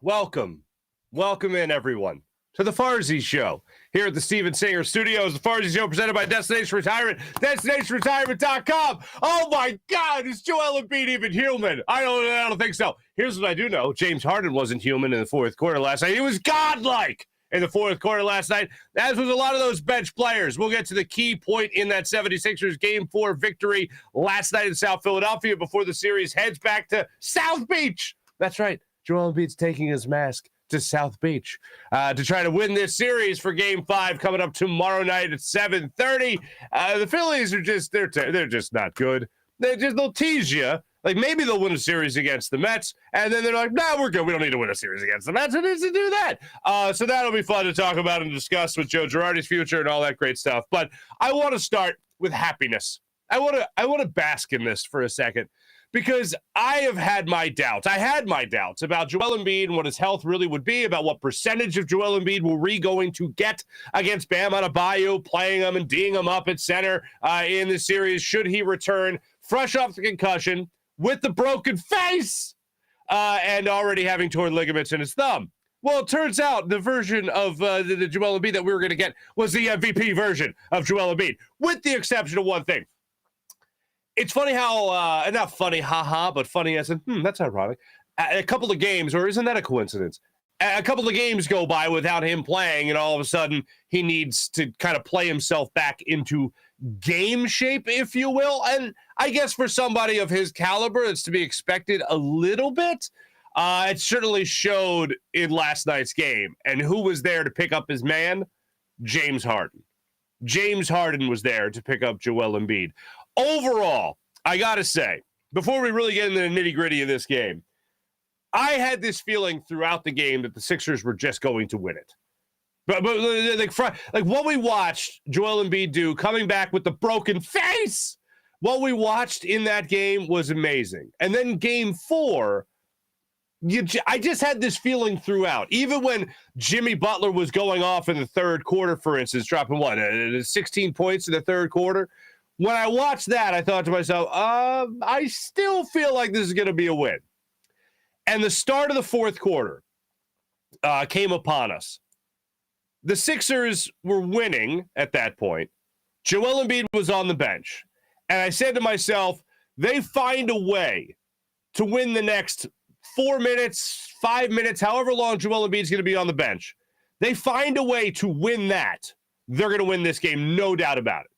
welcome in everyone to the Farzy Show here at the Steven Singer Studios. The Farzy Show presented by Destination Retirement, DestinationRetirement.com. Oh my God, is Joel Embiid even human? I don't think so. Here's what I do know: James Harden wasn't human in the fourth quarter last night. He was godlike in the fourth quarter last night, as was a lot of those bench players. We'll get to the key point in that 76ers Game 4 victory last night in South Philadelphia before the series heads back to South Beach. That's right. Joel Embiid's taking his mask to South Beach to try to win this series for Game 5 coming up tomorrow night at 7:30. The Phillies are they're just not good. They'll tease you. Like, maybe they'll win a series against the Mets, and then they're like, no, we're good. We don't need to win a series against the Mets. It needs to do that. So that'll be fun to talk about and discuss with Joe Girardi's future and all that great stuff. But I want to start with happiness. I want to bask in this for a second, because I have had my doubts. I had my doubts about Joel Embiid and what his health really would be, about what percentage of Joel Embiid were we going to get against Bam Adebayo, playing him and D'ing him up at center in the series. Should he return fresh off the concussion, with the broken face, and already having torn ligaments in his thumb? Well, it turns out the version of the Joel Embiid that we were going to get was the MVP version of Joel Embiid, with the exception of one thing. It's funny how, not funny, haha, but funny as in, that's ironic. A couple of games, or isn't that a coincidence? A couple of games go by without him playing, and all of a sudden he needs to kind of play himself back into game shape, if you will. And I guess for somebody of his caliber, it's to be expected a little bit. It certainly showed in last night's game. And who was there to pick up his man? James Harden. James Harden was there to pick up Joel Embiid. Overall, I got to say, before we really get into the nitty-gritty of this game, I had this feeling throughout the game that the Sixers were just going to win it. But like what we watched Joel Embiid do, coming back with the broken face, what we watched in that game was amazing. And then Game 4, I just had this feeling throughout. Even when Jimmy Butler was going off in the third quarter, for instance, dropping 16 points in the third quarter. When I watched that, I thought to myself, I still feel like this is going to be a win. And the start of the fourth quarter came upon us. The Sixers were winning at that point. Joel Embiid was on the bench. And I said to myself, they find a way to win the next 4 minutes, 5 minutes, however long Joel Embiid's going to be on the bench. They find a way to win that. They're going to win this game, no doubt about it.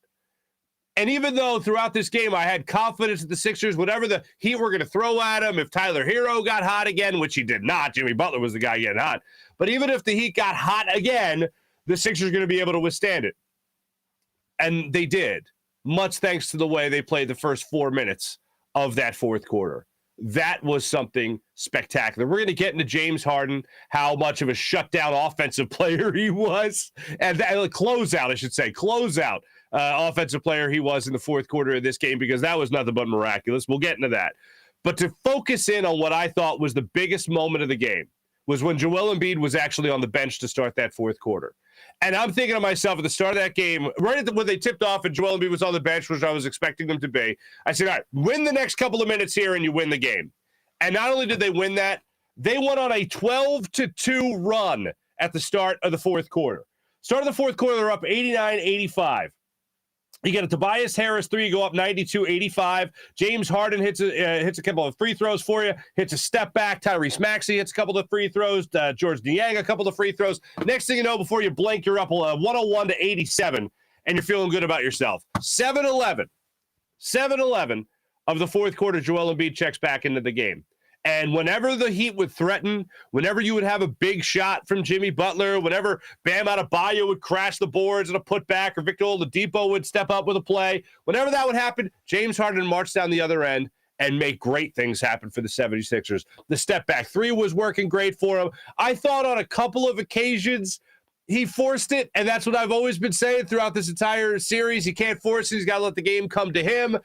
And even though throughout this game I had confidence that the Sixers, whatever the Heat were going to throw at them, if Tyler Hero got hot again, which he did not, Jimmy Butler was the guy getting hot. But even if the Heat got hot again, the Sixers are going to be able to withstand it. And they did, much thanks to the way they played the first 4 minutes of that fourth quarter. That was something spectacular. We're going to get into James Harden, how much of a shutdown offensive player he was, and closeout offensive player he was in the fourth quarter of this game, because that was nothing but miraculous. We'll get into that. But to focus in on what I thought was the biggest moment of the game was when Joel Embiid was actually on the bench to start that fourth quarter. And I'm thinking to myself at the start of that game, when they tipped off and Joel Embiid was on the bench, which I was expecting them to be, I said, all right, win the next couple of minutes here and you win the game. And not only did they win that, they went on a 12-2 run at the start of the fourth quarter. Start of the fourth quarter, they're up 89-85. You get a Tobias Harris three, you go up 92-85. James Harden hits a couple of free throws for you, hits a step back. Tyrese Maxey hits a couple of free throws. George Niang a couple of free throws. Next thing you know, before you blink, you're up 101-87, and you're feeling good about yourself. 7-11 of the fourth quarter, Joel Embiid checks back into the game. And whenever the Heat would threaten, whenever you would have a big shot from Jimmy Butler, whenever Bam Adebayo would crash the boards and a putback, or Victor Oladipo would step up with a play, whenever that would happen, James Harden marched down the other end and make great things happen for the 76ers. The step-back three was working great for him. I thought on a couple of occasions he forced it, and that's what I've always been saying throughout this entire series. He can't force it. He's got to let the game come to him.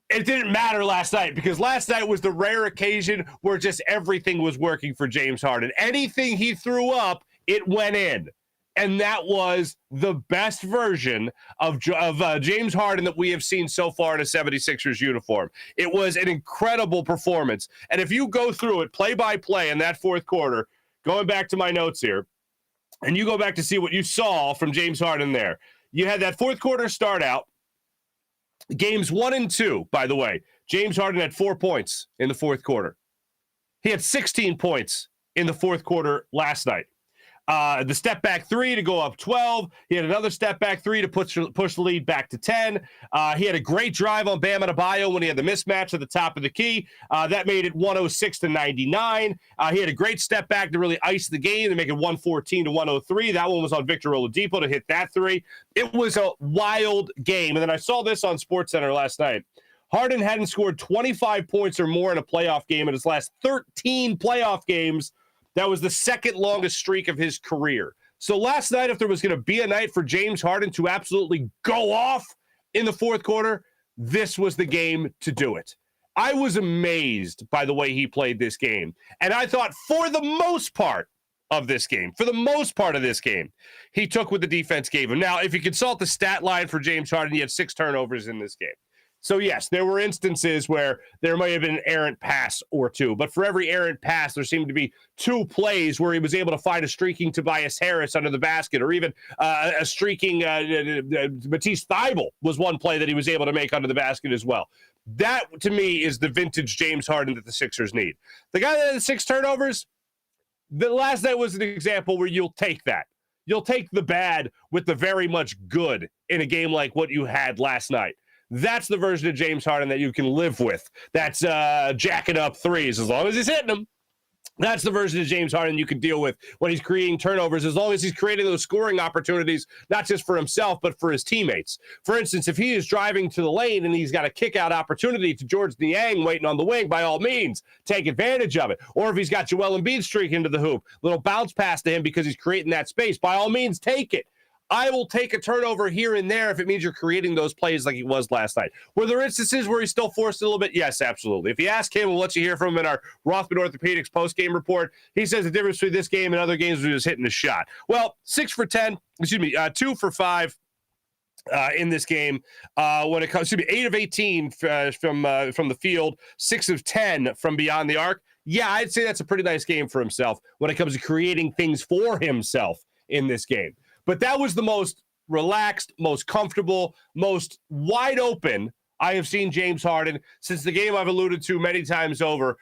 It didn't matter last night, because last night was the rare occasion where just everything was working for James Harden. Anything he threw up, it went in. And that was the best version of James Harden that we have seen so far in a 76ers uniform. It was an incredible performance. And if you go through it play by play in that fourth quarter, going back to my notes here, and you go back to see what you saw from James Harden there. You had that fourth quarter start out. Games 1 and 2, by the way, James Harden had 4 points in the fourth quarter. He had 16 points in the fourth quarter last night. The step back 3 to go up 12. He had another step back 3 to push the lead back to 10. He had a great drive on Bam Adebayo when he had the mismatch at the top of the key. That made it 106-99. He had a great step back to really ice the game to make it 114-103. That one was on Victor Oladipo to hit that 3. It was a wild game. And then I saw this on SportsCenter last night. Harden hadn't scored 25 points or more in a playoff game in his last 13 playoff games. That was the second longest streak of his career. So last night, if there was going to be a night for James Harden to absolutely go off in the fourth quarter, this was the game to do it. I was amazed by the way he played this game. And I thought for the most part of this game, he took what the defense gave him. Now, if you consult the stat line for James Harden, he had 6 turnovers in this game. So, yes, there were instances where there might have been an errant pass or 2. But for every errant pass, there seemed to be 2 plays where he was able to find a streaking Tobias Harris under the basket, or even a streaking Matisse Thybulle was one play that he was able to make under the basket as well. That, to me, is the vintage James Harden that the Sixers need. The guy that had 6 turnovers, the last night was an example where you'll take that. You'll take the bad with the very much good in a game like what you had last night. That's the version of James Harden that you can live with. That's jacking up threes as long as he's hitting them. That's the version of James Harden you can deal with when he's creating turnovers, as long as he's creating those scoring opportunities, not just for himself, but for his teammates. For instance, if he is driving to the lane and he's got a kick-out opportunity to George Niang waiting on the wing, by all means, take advantage of it. Or if he's got Joel Embiid streaking into the hoop, little bounce pass to him because he's creating that space, by all means, take it. I will take a turnover here and there if it means you're creating those plays like he was last night. Were there instances where he still forced a little bit? Yes, absolutely. If you ask him, we'll let you hear from him in our Rothman Orthopedics post-game report. He says the difference between this game and other games was just hitting a shot. Well, 2 for 5 in this game. When it comes to 8 of 18 from the field, 6 of 10 from beyond the arc. Yeah, I'd say that's a pretty nice game for himself when it comes to creating things for himself in this game. But that was the most relaxed, most comfortable, most wide open I have seen James Harden since the game I've alluded to many times over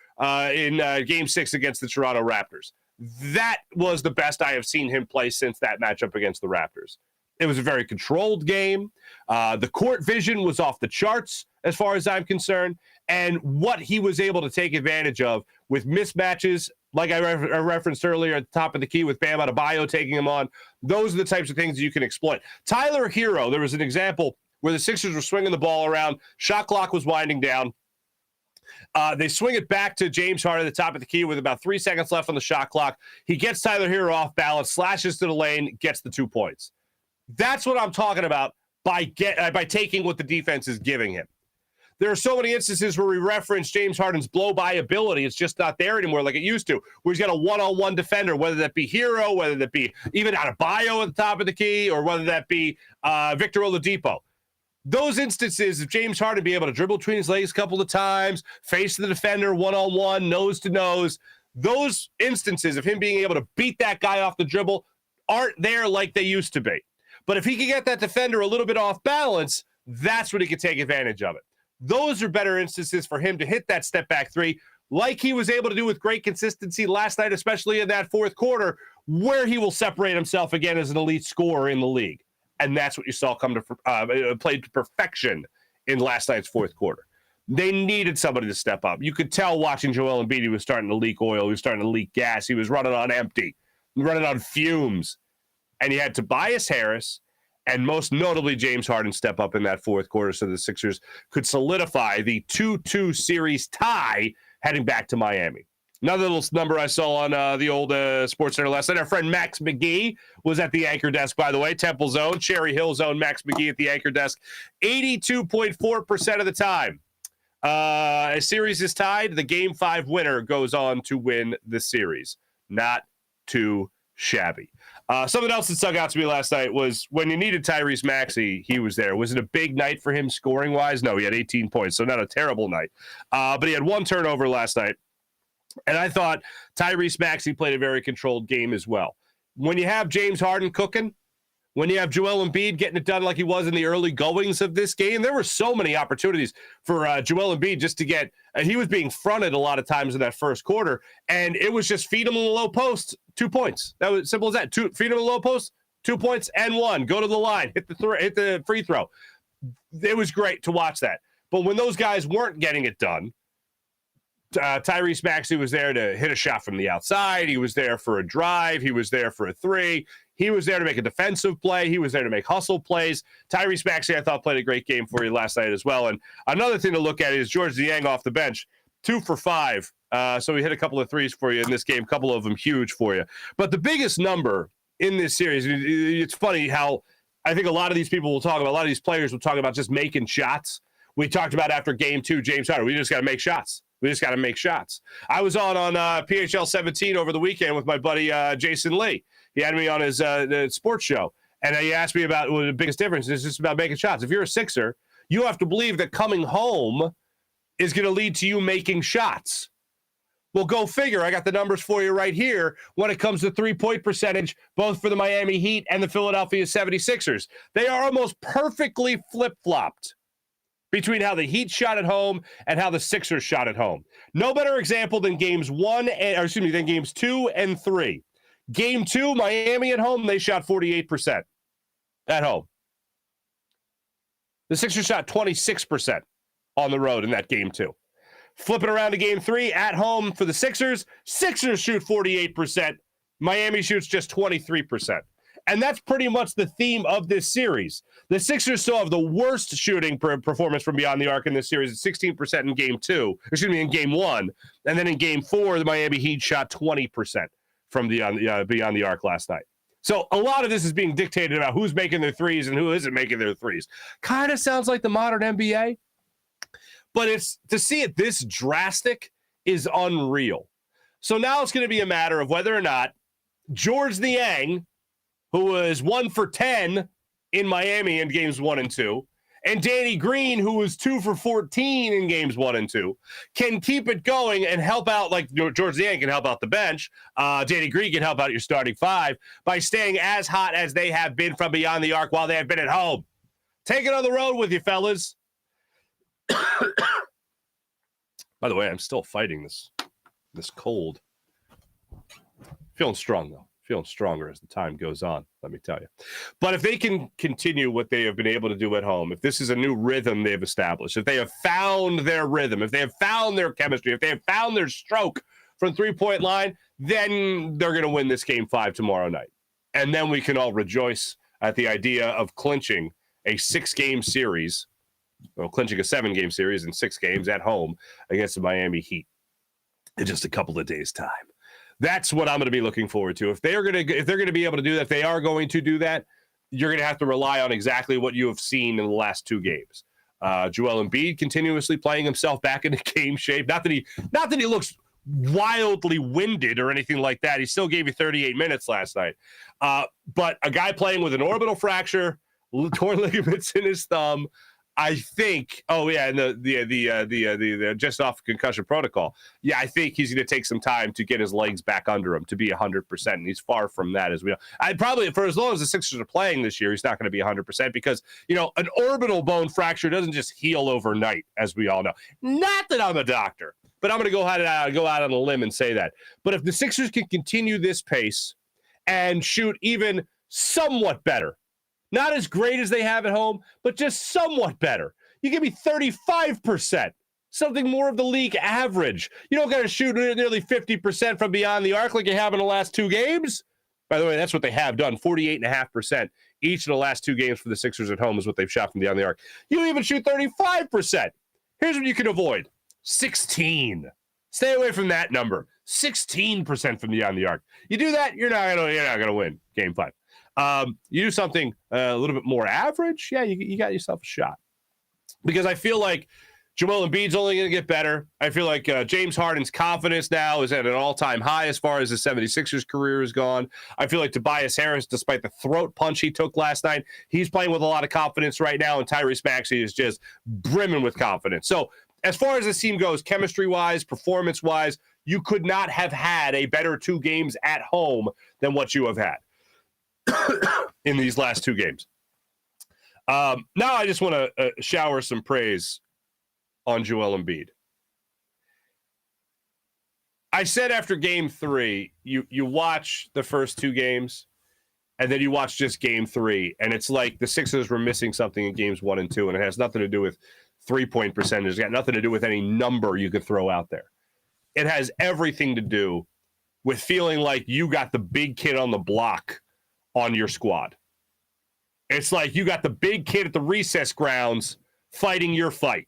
in Game 6 against the Toronto Raptors. That was the best I have seen him play since that matchup against the Raptors. It was a very controlled game. The court vision was off the charts as far as I'm concerned. And what he was able to take advantage of with mismatches, like I referenced earlier at the top of the key with Bam Adebayo taking him on, those are the types of things that you can exploit. Tyler Hero, there was an example where the Sixers were swinging the ball around, shot clock was winding down. They swing it back to James Harden at the top of the key with about 3 seconds left on the shot clock. He gets Tyler Hero off balance, slashes to the lane, gets the 2 points. That's what I'm talking about by taking what the defense is giving him. There are so many instances where we reference James Harden's blow-by ability. It's just not there anymore like it used to, where he's got a one-on-one defender, whether that be Hero, whether that be even Adebayo at the top of the key, or whether that be Victor Oladipo. Those instances of James Harden being able to dribble between his legs a couple of times, face the defender one-on-one, nose-to-nose, those instances of him being able to beat that guy off the dribble aren't there like they used to be. But if he can get that defender a little bit off balance, that's when he can take advantage of it. Those are better instances for him to hit that step-back 3, like he was able to do with great consistency last night, especially in that fourth quarter, where he will separate himself again as an elite scorer in the league. And that's what you saw come to play to perfection in last night's fourth quarter. They needed somebody to step up. You could tell watching Joel Embiid, he was starting to leak oil. He was starting to leak gas. He was running on empty, running on fumes. And he had Tobias Harris and most notably James Harden step up in that fourth quarter so the Sixers could solidify the 2-2 series tie heading back to Miami. Another little number I saw on the old SportsCenter last night. Our friend Max McGee was at the anchor desk, by the way. Temple Zone, Cherry Hill Zone, Max McGee at the anchor desk. 82.4% of the time. A series is tied. The Game 5 winner goes on to win the series. Not too shabby. Something else that stuck out to me last night was when you needed Tyrese Maxey, he was there. Was it a big night for him scoring-wise? No, he had 18 points, so not a terrible night. But he had 1 turnover last night. And I thought Tyrese Maxey played a very controlled game as well. When you have James Harden cooking, when you have Joel Embiid getting it done like he was in the early goings of this game, there were so many opportunities for Joel Embiid just to get he was being fronted a lot of times in that first quarter, and it was just feed him in the low post, 2 points. That was simple as that. Feed him in the low post, 2 points and one. Go to the line, hit the free throw. It was great to watch that. But when those guys weren't getting it done, Tyrese Maxey was there to hit a shot from the outside. He was there for a drive. He was there for a three. He was there to make a defensive play. He was there to make hustle plays. Tyrese Maxey, I thought, played a great game for you last night as well. And another thing to look at is George Niang off the bench, 2 for 5. So he hit a couple of threes for you in this game, a couple of them huge for you. But the biggest number in this series, it's funny how I think a lot of these people will talk about, a lot of these players will talk about just making shots. We talked about after game 2, James Harden, we just got to make shots. We just got to make shots. I was on PHL 17 over the weekend with my buddy Jason Lee. He had me on his sports show, and he asked me about the biggest difference is just about making shots. If you're a Sixer, you have to believe that coming home is going to lead to you making shots. Well, go figure. I got the numbers for you right here when it comes to three-point percentage, both for the Miami Heat and the Philadelphia 76ers. They are almost perfectly flip-flopped between how the Heat shot at home and how the Sixers shot at home. No better example than games 2 and 3. Game 2, Miami at home, they shot 48% at home. The Sixers shot 26% on the road in that game 2. Flip it around to game 3, at home for the Sixers. Sixers shoot 48%. Miami shoots just 23%. And that's pretty much the theme of this series. The Sixers still have the worst shooting performance from beyond the arc in this series at 16% in in game 1. And then in game 4, the Miami Heat shot 20% from beyond the arc last night. So a lot of this is being dictated about who's making their threes and who isn't making their threes. Kind of sounds like the modern NBA, but it's to see it this drastic is unreal. So now it's going to be a matter of whether or not George Niang, who was 1 for 10 in Miami in games 1 and 2, and Danny Green, who was 2 for 14 in games 1 and 2, can keep it going and help out, like George Niang can help out the bench. Danny Green can help out your starting 5 by staying as hot as they have been from beyond the arc while they have been at home. Take it on the road with you, fellas. By the way, I'm still fighting this cold. Feeling strong, though. Feeling stronger as the time goes on, let me tell you. But if they can continue what they have been able to do at home, if this is a new rhythm they've established, if they have found their rhythm, if they have found their chemistry, if they have found their stroke from three-point line, then they're going to win this game 5 tomorrow night. And then we can all rejoice at the idea of clinching a 6-game series, clinching a 7-game series in 6 games at home against the Miami Heat in just a couple of days' time. That's what I'm going to be looking forward to. If they're going to be able to do that, if they are going to do that, you're going to have to rely on exactly what you have seen in the last 2 games. Joel Embiid continuously playing himself back into game shape. Not that he looks wildly winded or anything like that. He still gave you 38 minutes last night. But a guy playing with an orbital fracture, torn ligaments in his thumb, I think. Oh yeah, and the just off concussion protocol. Yeah, I think he's going to take some time to get his legs back under him to be 100%. And he's far from that, as we know. I probably, for as long as the Sixers are playing this year, he's not going to be 100% because an orbital bone fracture doesn't just heal overnight, as we all know. Not that I'm a doctor, but I'm going to go out on a limb and say that. But if the Sixers can continue this pace and shoot even somewhat better. Not as great as they have at home, but just somewhat better. You give me 35%, something more of the league average. You don't got to shoot nearly 50% from beyond the arc like you have in the last 2 games. By the way, that's what they have done, 48.5%. Each of the last 2 games for the Sixers at home is what they've shot from beyond the arc. You don't even shoot 35%. Here's what you can avoid. 16. Stay away from that number. 16% from beyond the arc. You do that, you're not gonna win game 5. You do something a little bit more average, yeah, you got yourself a shot. Because I feel like Joel Embiid's only going to get better. I feel like James Harden's confidence now is at an all-time high as far as the 76ers career has gone. I feel like Tobias Harris, despite the throat punch he took last night, he's playing with a lot of confidence right now, and Tyrese Maxey is just brimming with confidence. So as far as this team goes, chemistry-wise, performance-wise, you could not have had a better 2 games at home than what you have had in these last 2 games. Now I just want to shower some praise on Joel Embiid. I said after game 3, you watch the first 2 games, and then you watch just game 3, and it's like the Sixers were missing something in games 1 and 2, and it has nothing to do with 3-point percentage. It's got nothing to do with any number you could throw out there. It has everything to do with feeling like you got the big kid on the block on your squad. It's like you got the big kid at the recess grounds fighting your fight.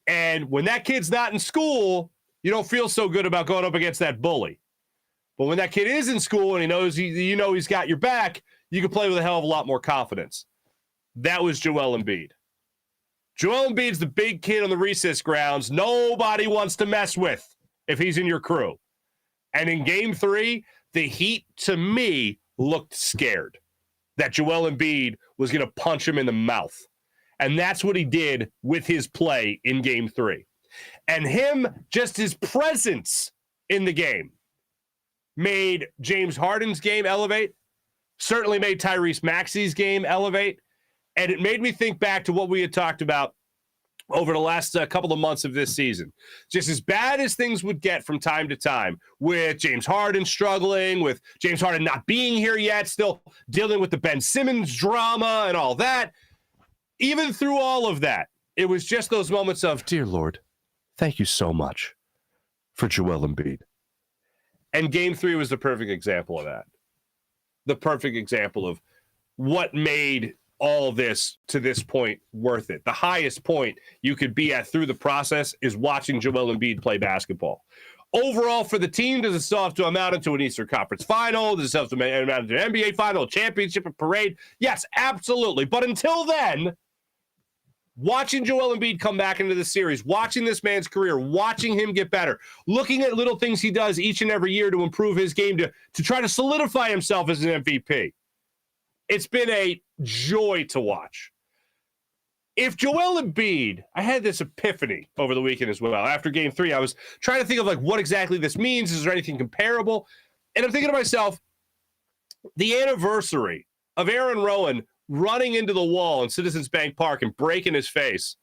And when that kid's not in school, you don't feel so good about going up against that bully. But when that kid is in school and he knows he's got your back, you can play with a hell of a lot more confidence. That was Joel Embiid. Joel Embiid's the big kid on the recess grounds nobody wants to mess with if he's in your crew. And in game 3, the Heat, to me, looked scared that Joel Embiid was going to punch him in the mouth. And that's what he did with his play in game 3. And just his presence in the game made James Harden's game elevate, certainly made Tyrese Maxey's game elevate, and it made me think back to what we had talked about over the last couple of months of this season. Just as bad as things would get from time to time, with James Harden struggling, with James Harden not being here yet, still dealing with the Ben Simmons drama and all that, even through all of that, it was just those moments of, dear Lord, thank you so much for Joel Embiid. And game 3 was the perfect example of that. The perfect example of what made all this to this point worth it. The highest point you could be at through the process is watching Joel Embiid play basketball. Overall, for the team, does it still have to amount into an Eastern Conference final? Does it still have to amount into an NBA final, a championship, a parade? Yes, absolutely. But until then, watching Joel Embiid come back into the series, watching this man's career, watching him get better, looking at little things he does each and every year to improve his game, to try to solidify himself as an MVP. It's been a joy to watch. If Joel Embiid, I had this epiphany over the weekend as well. After game 3, I was trying to think of like what exactly this means. Is there anything comparable? And I'm thinking to myself, the anniversary of Aaron Rowan running into the wall in Citizens Bank Park and breaking his face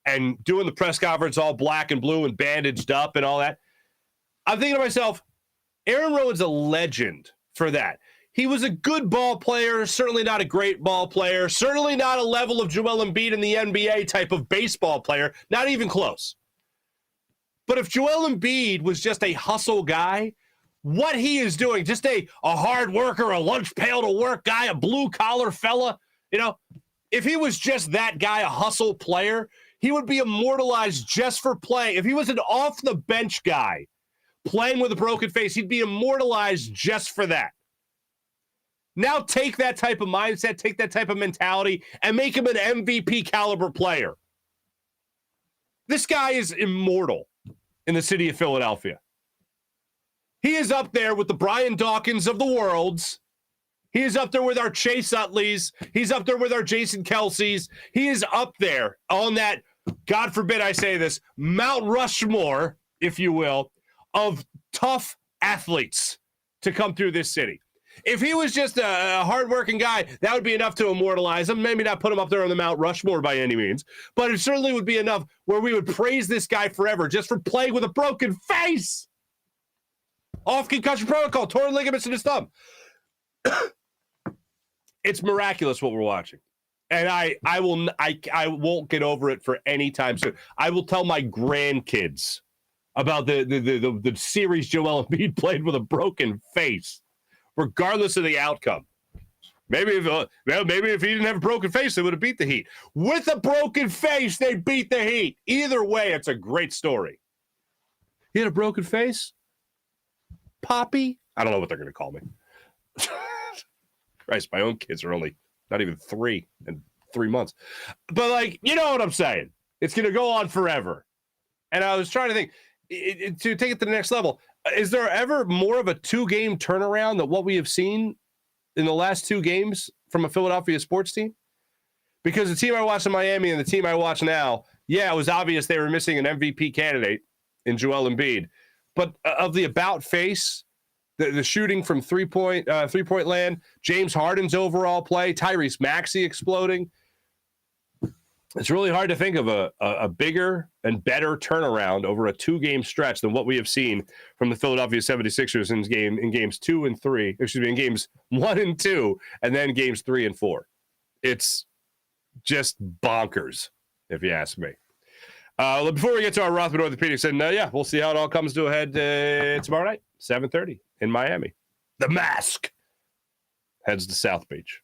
and doing the press conference all black and blue and bandaged up and all that. I'm thinking to myself, Aaron Rowan's a legend for that. He was a good ball player, certainly not a great ball player, certainly not a level of Joel Embiid in the NBA type of baseball player, not even close. But if Joel Embiid was just a hustle guy, what he is doing, just a hard worker, a lunch pail to work guy, a blue collar fella, if he was just that guy, a hustle player, he would be immortalized just for playing. If he was an off the bench guy playing with a broken face, he'd be immortalized just for that. Now take that type of mindset, take that type of mentality, and make him an MVP caliber player. This guy is immortal in the city of Philadelphia. He is up there with the Brian Dawkins of the worlds. He is up there with our Chase Utleys. He's up there with our Jason Kelce's. He is up there on that, God forbid I say this, Mount Rushmore, if you will, of tough athletes to come through this city. If he was just a hardworking guy, that would be enough to immortalize him. Maybe not put him up there on the Mount Rushmore by any means, but it certainly would be enough where we would praise this guy forever just for playing with a broken face. Off concussion protocol, torn ligaments in his thumb. It's miraculous what we're watching. And I won't get over it for any time soon. I will tell my grandkids about the series Joel Embiid played with a broken face, regardless of the outcome. Maybe if he didn't have a broken face, they would have beat the Heat. With a broken face, they beat the Heat. Either way, it's a great story. He had a broken face? Poppy? I don't know what they're going to call me. Christ, my own kids are only not even 3 and 3 months. But, like, you know what I'm saying. It's going to go on forever. And I was trying to think, to take it to the next level, is there ever more of a 2-game turnaround than what we have seen in the last 2 games from a Philadelphia sports team? Because the team I watched in Miami and the team I watch now, yeah, it was obvious they were missing an MVP candidate in Joel Embiid. but of the about face, the shooting from three-point land, James Harden's overall play, Tyrese Maxey exploding, it's really hard to think of a bigger and better turnaround over a 2-game stretch than what we have seen from the Philadelphia 76ers in games 2 and 3, in games 1 and 2, and then games 3 and 4. It's just bonkers, if you ask me. Before we get to our Rothman Orthopedics, and we'll see how it all comes to a head tomorrow night, 7:30 in Miami. The Mask heads to South Beach.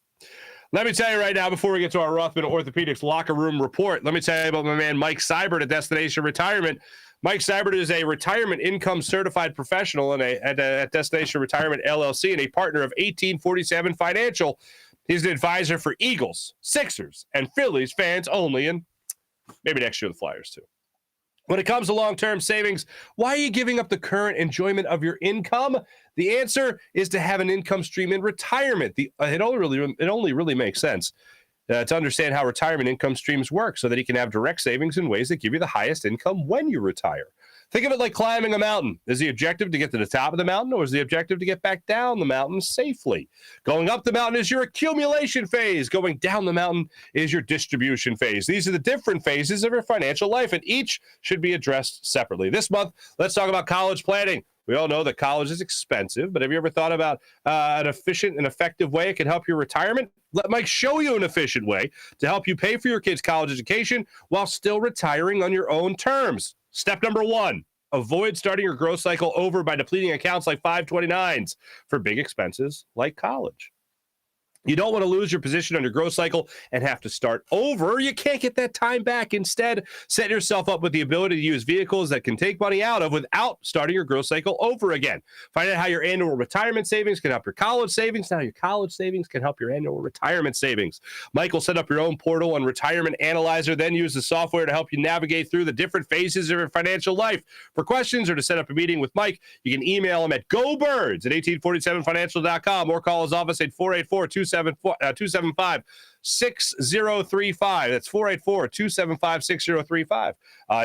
Let me tell you right now, before we get to our Rothman Orthopedics locker room report, let me tell you about my man Mike Seibert at Destination Retirement. Mike Seibert is a retirement income certified professional at Destination Retirement LLC and a partner of 1847 Financial. He's an advisor for Eagles, Sixers, and Phillies fans only, and maybe next year the Flyers too. When it comes to long-term savings, why are you giving up the current enjoyment of your income? The answer is to have an income stream in retirement. It only really makes sense to understand how retirement income streams work so that you can have direct savings in ways that give you the highest income when you retire. Think of it like climbing a mountain. Is the objective to get to the top of the mountain, or is the objective to get back down the mountain safely? Going up the mountain is your accumulation phase. Going down the mountain is your distribution phase. These are the different phases of your financial life, and each should be addressed separately. This month, let's talk about college planning. We all know that college is expensive, but have you ever thought about an efficient and effective way it can help your retirement? Let Mike show you an efficient way to help you pay for your kids' college education while still retiring on your own terms. Step number 1, avoid starting your growth cycle over by depleting accounts like 529s for big expenses like college. You don't want to lose your position on your growth cycle and have to start over. You can't get that time back. Instead, set yourself up with the ability to use vehicles that can take money out of without starting your growth cycle over again. Find out how your annual retirement savings can help your college savings. Now your college savings can help your annual retirement savings. Mike will set up your own portal and retirement analyzer, then use the software to help you navigate through the different phases of your financial life. For questions or to set up a meeting with Mike, you can email him at gobirds@1847financial.com or call his office at 484-275-6035. That's 484-275-6035.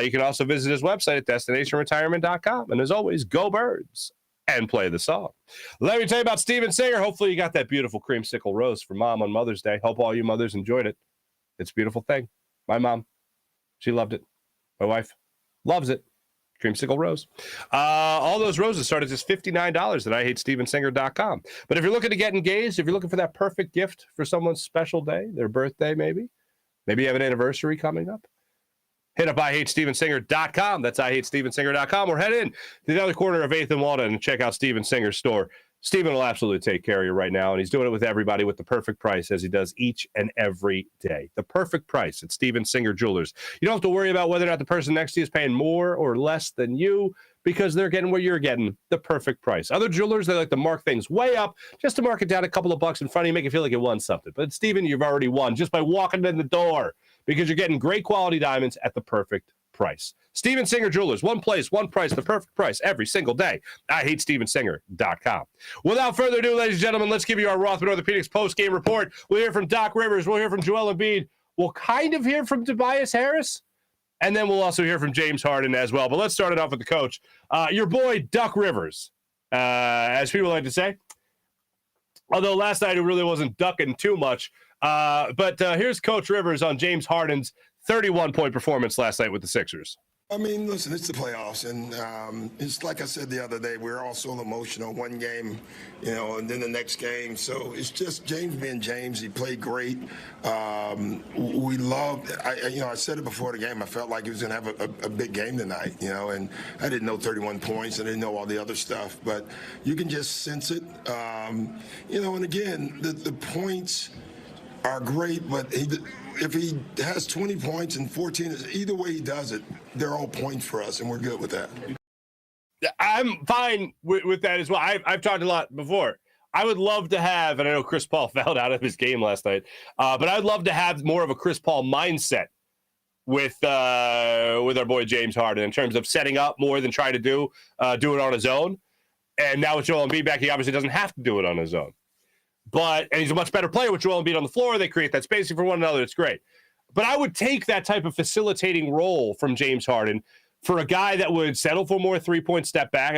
You can also visit his website at destinationretirement.com. And as always, go Birds and play the song. Let me tell you about Steven Singer. Hopefully you got that beautiful creamsicle rose for Mom on Mother's Day. Hope all you mothers enjoyed it. It's a beautiful thing. My mom, she loved it. My wife loves it. Creamsicle rose. All those roses start at just $59 at IHateStevenSinger.com. But if you're looking to get engaged, if you're looking for that perfect gift for someone's special day, their birthday maybe you have an anniversary coming up, hit up IHateStevenSinger.com. That's IHateStevenSinger.com. Or head in to the other corner of 8th and Walden and check out Steven Singer's store. Steven will absolutely take care of you right now, and he's doing it with everybody with the perfect price, as he does each and every day. The perfect price at Steven Singer Jewelers. You don't have to worry about whether or not the person next to you is paying more or less than you, because they're getting what you're getting, the perfect price. Other jewelers, they like to mark things way up just to mark it down a couple of bucks in front of you, make you feel like you won something. But Steven, you've already won just by walking in the door, because you're getting great quality diamonds at the perfect price. Steven Singer Jewelers, one place, one price, the perfect price every single day. IHateStevenSinger.com. Without further ado, ladies and gentlemen, let's give you our Rothman Orthopedics post-game report. We'll hear from Doc Rivers. We'll hear from Joel Embiid. We'll kind of hear from Tobias Harris. And then we'll also hear from James Harden as well. But let's start it off with the coach. Your boy, Duck Rivers, as people like to say. Although last night it really wasn't ducking too much. But here's Coach Rivers on James Harden's 31-point performance last night with the Sixers. I mean, listen, it's the playoffs, and it's like I said the other day, we're all so emotional. One game, and then the next game. So it's just James being James. He played great. We loved. I said it before the game. I felt like he was going to have a big game tonight. And I didn't know 31 points. I didn't know all the other stuff, but you can just sense it. And again, the points are great, but if he has 20 points and 14, either way he does it, they're all points for us, and we're good with that. I'm fine with that as well. I've talked a lot before. I would love to have, and I know Chris Paul fouled out of his game last night, but I'd love to have more of a Chris Paul mindset with our boy James Harden in terms of setting up more than trying to do it on his own. And now with Joel Embiid back, he obviously doesn't have to do it on his own. And he's a much better player with Joel Embiid on the floor. They create that spacing for one another. It's great. But I would take that type of facilitating role from James Harden for a guy that would settle for more three-point step back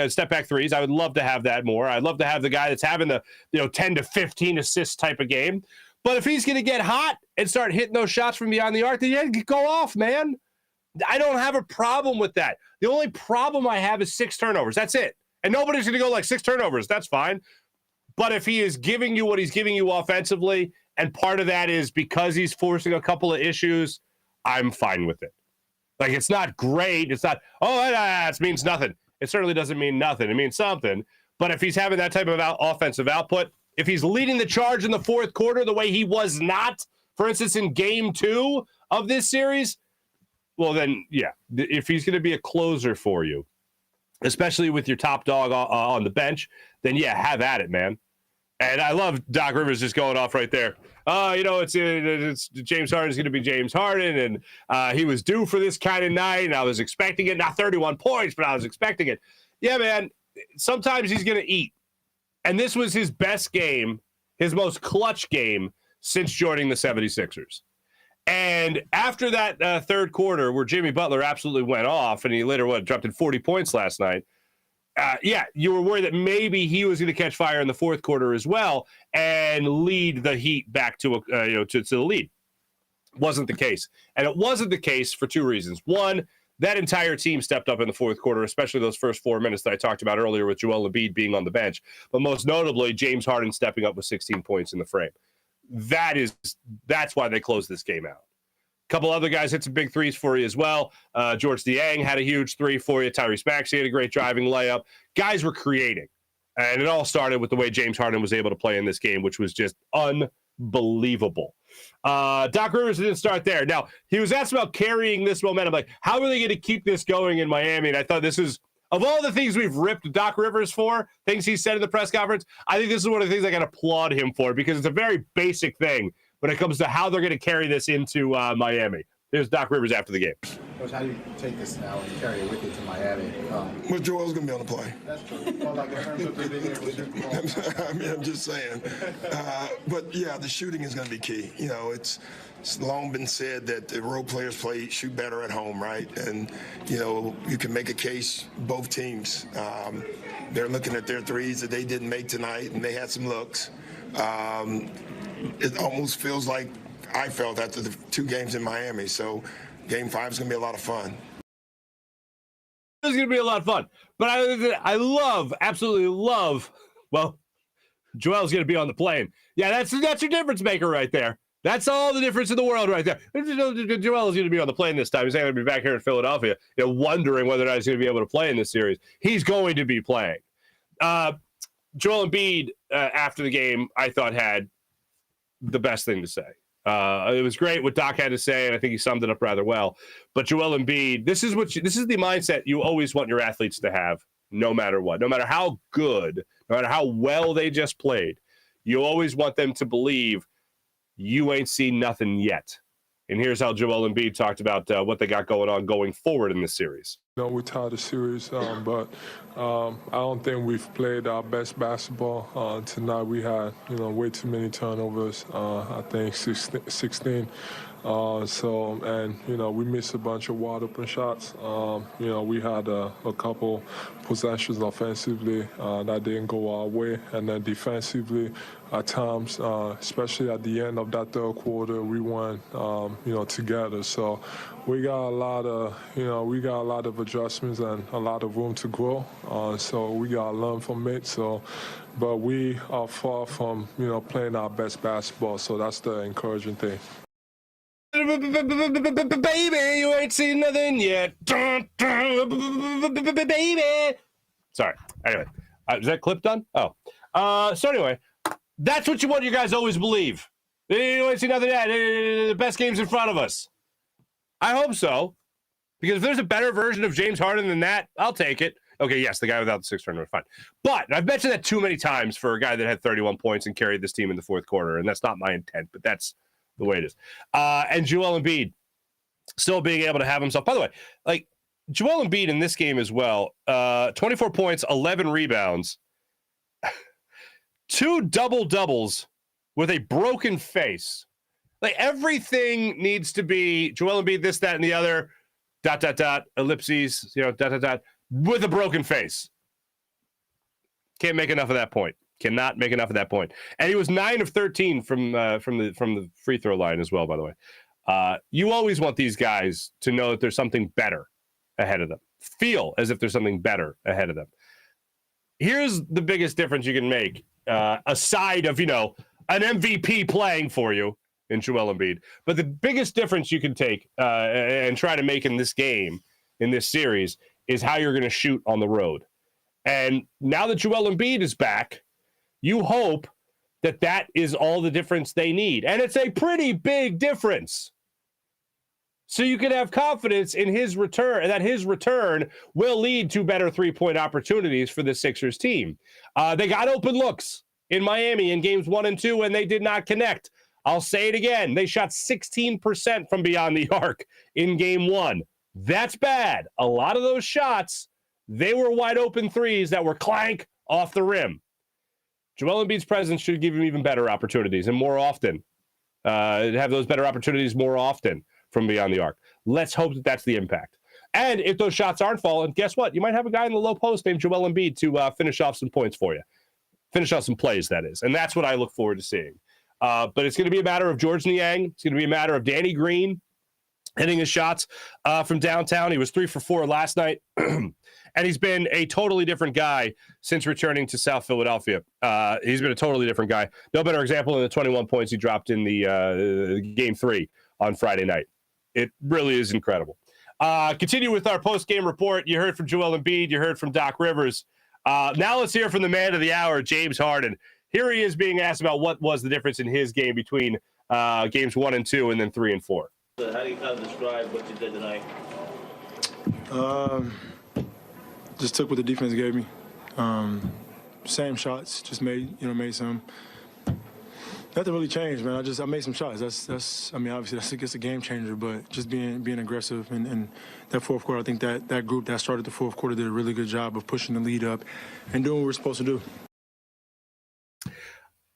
threes. I would love to have that more. I'd love to have the guy that's having the 10 to 15 assist type of game. But if he's going to get hot and start hitting those shots from beyond the arc, then yeah, go off, man. I don't have a problem with that. The only problem I have is 6 turnovers. That's it. And nobody's going to go like 6 turnovers. That's fine. But if he is giving you what he's giving you offensively, and part of that is because he's forcing a couple of issues, I'm fine with it. Like, it's not great. It's not, it means nothing. It certainly doesn't mean nothing. It means something. But if he's having that type of offensive output, if he's leading the charge in the fourth quarter the way he was not, for instance, in game 2 of this series, well, then, yeah, if he's going to be a closer for you, especially with your top dog on the bench, then, yeah, have at it, man. And I love Doc Rivers just going off right there. It's James Harden's going to be James Harden, and he was due for this kind of night, and I was expecting it. Not 31 points, but I was expecting it. Yeah, man, sometimes he's going to eat. And this was his best game, his most clutch game since joining the 76ers. And after that third quarter where Jimmy Butler absolutely went off, and he later, dropped in 40 points last night, you were worried that maybe he was going to catch fire in the fourth quarter as well and lead the Heat back to the lead. Wasn't the case. And it wasn't the case for 2 reasons. One, that entire team stepped up in the fourth quarter, especially those first 4 minutes that I talked about earlier with Joel Embiid being on the bench. But most notably, James Harden stepping up with 16 points in the frame. That's why they closed this game out. A couple other guys hit some big threes for you as well. George Niang had a huge 3 for you. Tyrese Maxey had a great driving layup. Guys were creating. And it all started with the way James Harden was able to play in this game, which was just unbelievable. Doc Rivers didn't start there. Now, he was asked about carrying this momentum. Like, how are they going to keep this going in Miami? And I thought this is, of all the things we've ripped Doc Rivers for, things he said in the press conference, I think this is one of the things I got to applaud him for, because it's a very basic thing when it comes to how they're going to carry this into Miami. Here's Doc Rivers after the game. Coach, how do you take this now and carry it with you to Miami? Well, Joel's going to be on the play. That's true. Well, like in terms of being able to shoot the ball. I mean, I'm just saying. But, yeah, the shooting is going to be key. It's long been said that the role players shoot better at home, right? And, you can make a case, both teams. They're looking at their threes that they didn't make tonight, and they had some looks. It almost feels like I felt after the 2 games in Miami. So game 5 is going to be a lot of fun. It's going to be a lot of fun. But I absolutely love, well, Joel's going to be on the plane. Yeah, that's your difference maker right there. That's all the difference in the world right there. Joel is going to be on the plane this time. He's not going to be back here in Philadelphia, wondering whether or not he's going to be able to play in this series. He's going to be playing. Joel Embiid, after the game, I thought had the best thing to say. It was great what Doc had to say, and I think he summed it up rather well. But Joel Embiid, this is the mindset you always want your athletes to have, no matter what. No matter how good, no matter how well they just played, you always want them to believe you ain't seen nothing yet. And here's how Joel Embiid talked about what they got going on going forward in this series. We tied the series, but I don't think we've played our best basketball. Tonight we had, way too many turnovers. I think 16. We missed a bunch of wide open shots. We had a couple possessions offensively that didn't go our way, and then defensively, at times, especially at the end of that third quarter, we went, together. So we got a lot of adjustments and a lot of room to grow. So we got to learn from it. But we are far from, playing our best basketball. So that's the encouraging thing. Baby, you ain't seen nothing yet. Baby. Sorry. Anyway, is that clip done? Oh. So anyway, that's what you want your guys to always believe. You ain't seen nothing yet. The best game's in front of us. I hope so. Because if there's a better version of James Harden than that, I'll take it. Okay, yes, the guy without the 6 turnovers, fine. But I've mentioned that too many times for a guy that had 31 points and carried this team in the fourth quarter, and that's not my intent, but that's the way it is. And Joel Embiid still being able to have himself. By the way, like Joel Embiid in this game as well, 24 points, 11 rebounds, 2 double-doubles with a broken face. Like everything needs to be Joel Embiid, this, that, and the other. ellipses, with a broken face. Can't make enough of that point. Cannot make enough of that point. And he was 9 of 13 from the free throw line as well, by the way. You always want these guys to know that there's something better ahead of them. Feel as if there's something better ahead of them. Here's the biggest difference you can make, aside of, an MVP playing for you in Joel Embiid. But the biggest difference you can take and try to make in this game, in this series, is how you're going to shoot on the road. And now that Joel Embiid is back, you hope that that is all the difference they need. And it's a pretty big difference. So you can have confidence in his return, that his return will lead to better three-point opportunities for the Sixers team. They got open looks in Miami in games 1 and 2, and they did not connect. I'll say it again. They shot 16% from beyond the arc in game 1. That's bad. A lot of those shots, they were wide open threes that were clank off the rim. Joel Embiid's presence should give him even better opportunities and more often. Have those better opportunities more often from beyond the arc. Let's hope that that's the impact. And if those shots aren't falling, guess what? You might have a guy in the low post named Joel Embiid to finish off some points for you. Finish off some plays, that is. And that's what I look forward to seeing. But it's going to be a matter of George Niang. It's going to be a matter of Danny Green hitting his shots from downtown. He was 3 for 4 last night. And he's been a totally different guy since returning to South Philadelphia. He's been a totally different guy. No better example than the 21 points he dropped in the game 3 on Friday night. It really is incredible. Continue with our post-game report. You heard from Joel Embiid. You heard from Doc Rivers. Now let's hear from the man of the hour, James Harden. Here he is being asked about what was the difference in his game between games 1 and 2 and then 3 and 4. How do you kind of describe what you did tonight? Just took what the defense gave me. Same shots, just made some. Nothing really changed, man. I made some shots. That's obviously that's a game changer, but just being aggressive and that fourth quarter, I think that group that started the fourth quarter did a really good job of pushing the lead up and doing what we're supposed to do.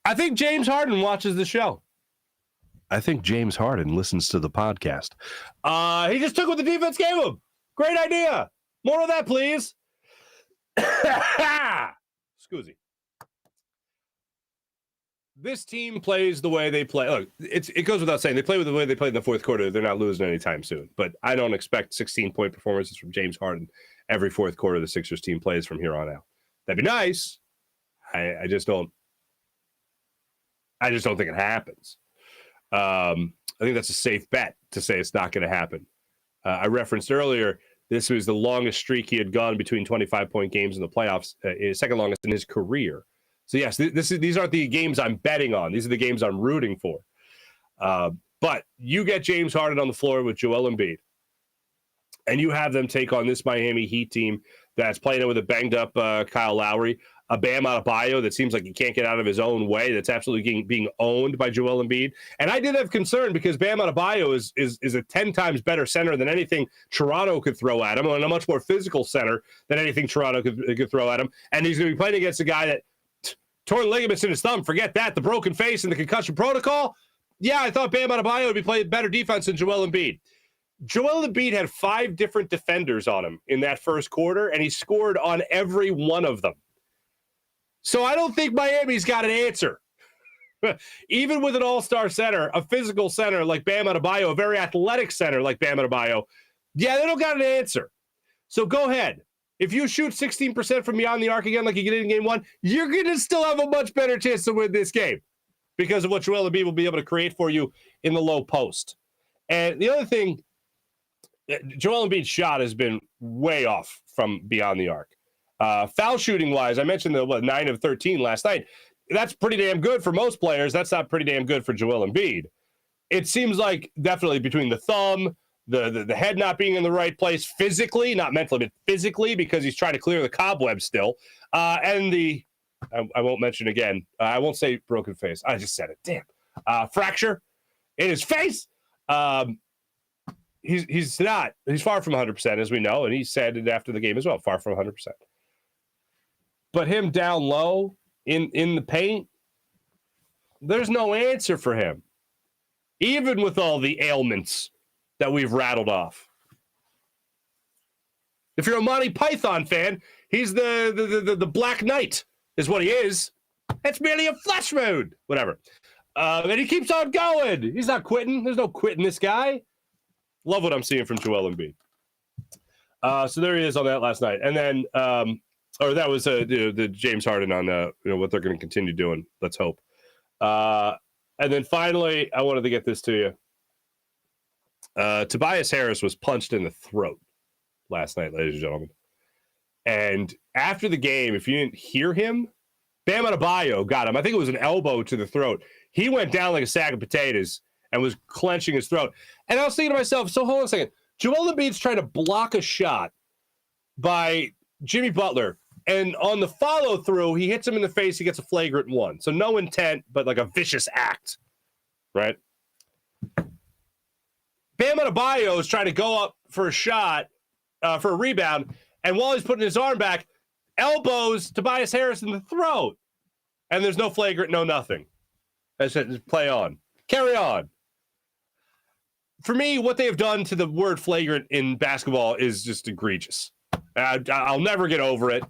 I think James Harden watches the show. I think James Harden listens to the podcast. He just took what the defense gave him. Great idea. More of that, please. Scoozy. This team plays the way they play. Look, it goes without saying. They play with the way they played in the fourth quarter. They're not losing anytime soon. But I don't expect 16-point performances from James Harden every fourth quarter the Sixers team plays from here on out. That'd be nice. I just don't think it happens. I think that's a safe bet to say it's not going to happen. I referenced earlier, this was the longest streak he had gone between 25-point games in the playoffs, second longest in his career. So, yes, these aren't the games I'm betting on. These are the games I'm rooting for. But you get James Harden on the floor with Joel Embiid, and you have them take on this Miami Heat team that's playing it with a banged-up Kyle Lowry, a Bam Adebayo that seems like he can't get out of his own way, that's absolutely being owned by Joel Embiid. And I did have concern because Bam Adebayo is a 10 times better center than anything Toronto could throw at him, and a much more physical center than anything Toronto could throw at him. And he's going to be playing against a guy that torn ligaments in his thumb, forget that, the broken face and the concussion protocol. Yeah, I thought Bam Adebayo would be playing better defense than Joel Embiid. Joel Embiid had 5 different defenders on him in that first quarter, and he scored on every one of them. So I don't think Miami's got an answer. Even with an all-star center, a physical center like Bam Adebayo, a very athletic center like Bam Adebayo, yeah, they don't got an answer. So go ahead. If you shoot 16% from beyond the arc again like you did in game 1, you're going to still have a much better chance to win this game because of what Joel Embiid will be able to create for you in the low post. And the other thing, Joel Embiid's shot has been way off from beyond the arc. Foul shooting wise, I mentioned the 9 of 13 last night. That's pretty damn good for most players. That's not pretty damn good for Joel Embiid. It seems like definitely between the thumb, the head not being in the right place physically, not mentally, but physically, because he's trying to clear the cobweb still. And I won't mention again. I won't say broken face. I just said it. Damn. Fracture in his face. He's far from 100%, as we know, and he said it after the game as well, far from 100%. But him down low in the paint, there's no answer for him, even with all the ailments that we've rattled off. If you're a Monty Python fan, he's the Black Knight is what he is. It's merely a flesh wound. Whatever. And he keeps on going. He's not quitting. There's no quitting this guy. Love what I'm seeing from Joel Embiid. So there he is on that last night. And then, or that was the James Harden on what they're going to continue doing. Let's hope. And then finally, I wanted to get this to you. Tobias Harris was punched in the throat last night, ladies and gentlemen. And after the game, if you didn't hear him, Bam Adebayo got him. I think it was an elbow to the throat. He went down like a sack of potatoes and was clenching his throat. And I was thinking to myself, so hold on a second. Joel Embiid's trying to block a shot by Jimmy Butler. And on the follow-through, he hits him in the face. He gets a flagrant one. So no intent, but like a vicious act, right? Bam Adebayo is trying to go up for a shot, for a rebound. And while he's putting his arm back, elbows Tobias Harris in the throat. And there's no flagrant, no nothing. I said, just play on. Carry on. For me, what they have done to the word flagrant in basketball is just egregious. I'll never get over it.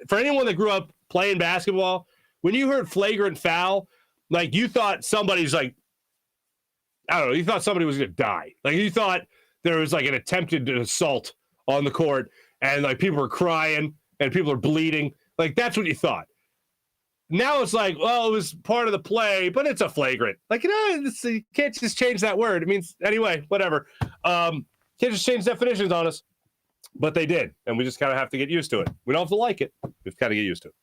For anyone that grew up playing basketball, when you heard flagrant foul, like you thought somebody's like, I don't know, you thought somebody was going to die. Like you thought there was like an attempted assault on the court and like people were crying and people are bleeding. Like that's what you thought. Now it's like, well, it was part of the play, but it's a flagrant. Like, you can't just change that word. It means, anyway, whatever. Can't just change definitions on us. But they did, and we just kind of have to get used to it. We don't have to like it. We've got to get used to it.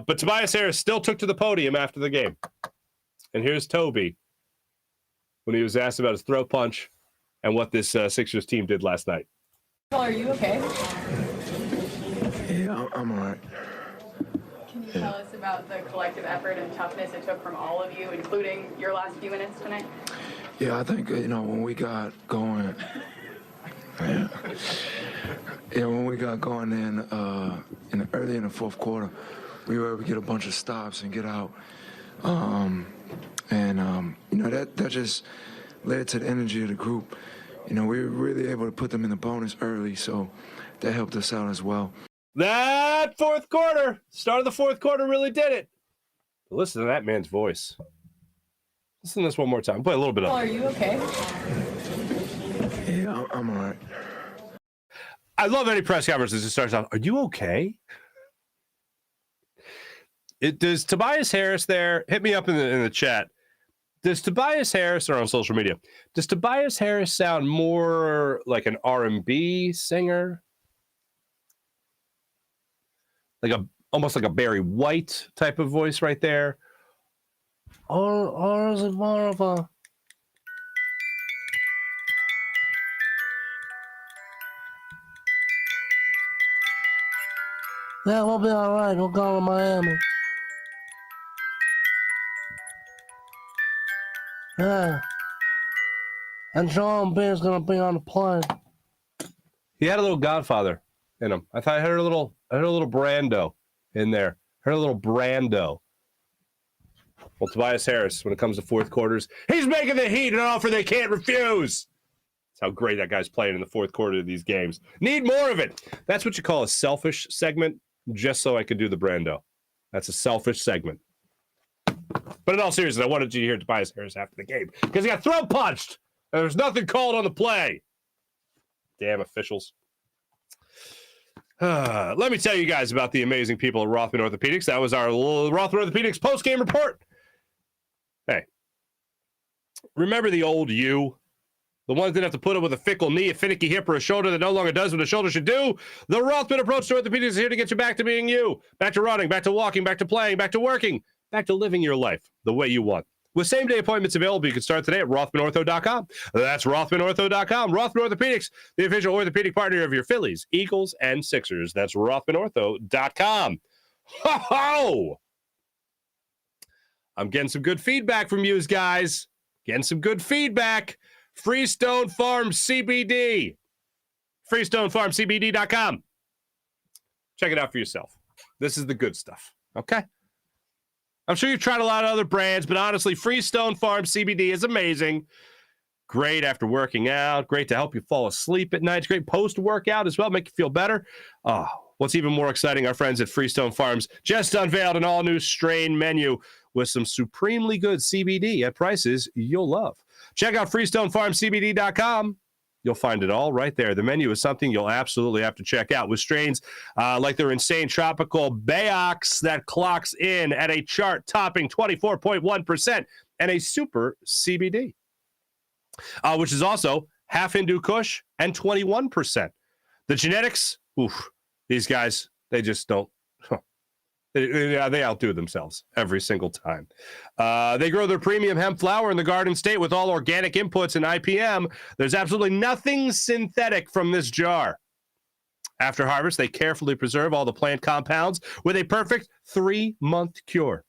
But Tobias Harris still took to the podium after the game. And here's Toby when he was asked about his throat punch and what this Sixers team did last night. Are you okay? Yeah, I'm all right. Can you tell us about the collective effort and toughness it took from all of you, including your last few minutes tonight? Yeah, I think, when we got going, when we got going early in the fourth quarter, we were able to get a bunch of stops and get out. That just led to the energy of the group. We were really able to put them in the bonus early, so that helped us out as well. That fourth quarter, start of the fourth quarter really did it. But listen to that man's voice. Listen to this one more time. Play a little bit of it. Are you okay? Yeah, I'm all right. I love any press conference that just starts off, are you okay? Does Tobias Harris there, hit me up in the chat. Does Tobias Harris, or on social media, does Tobias Harris sound more like an R&B singer? Like almost like a Barry White type of voice right there? Or is it more of a... Yeah, we'll be all right. We'll go to Miami. Yeah. And Joel Embiid is going to be on the plane. He had a little Godfather in him. I heard a little Brando in there. Heard a little Brando. Well, Tobias Harris, when it comes to fourth quarters, he's making the Heat an offer they can't refuse. That's how great that guy's playing in the fourth quarter of these games. Need more of it. That's what you call a selfish segment, just so I could do the Brando. That's a selfish segment. But in all seriousness, I wanted you to hear Tobias Harris after the game because he got throat punched and there was nothing called on the play. Damn officials. Let me tell you guys about the amazing people at Rothman Orthopedics. That was our Rothman Orthopedics post-game report. Hey, remember the old you? The one that didn't have to put up with a fickle knee, a finicky hip, or a shoulder that no longer does what a shoulder should do? The Rothman approach to orthopedics is here to get you back to being you. Back to running, back to walking, back to playing, back to working, back to living your life the way you want. With same-day appointments available, you can start today at RothmanOrtho.com. That's RothmanOrtho.com. Rothman Orthopedics, the official orthopedic partner of your Phillies, Eagles, and Sixers. That's RothmanOrtho.com. Ho-ho! I'm getting some good feedback from you guys. Getting some good feedback. Freestone Farm CBD. FreestoneFarmCBD.com. Check it out for yourself. This is the good stuff, okay? I'm sure you've tried a lot of other brands, but honestly, Freestone Farm CBD is amazing. great after working out, great to help you fall asleep at night. It's great post-workout as well, make you feel better. Oh, what's even more exciting, our friends at Freestone Farms just unveiled an all-new strain menu with some supremely good CBD at prices you'll love. Check out FreestoneFarmCBD.com. You'll find it all right there. The menu is something you'll absolutely have to check out with strains like their insane tropical Bayox that clocks in at a chart-topping 24.1% and a super CBD, which is also half Hindu Kush and 21%. The genetics, these guys, they just don't. They outdo themselves every single time. They grow their premium hemp flower in the Garden State with all organic inputs and IPM. There's absolutely nothing synthetic from this jar. After harvest, they carefully preserve all the plant compounds with a perfect 3-month cure.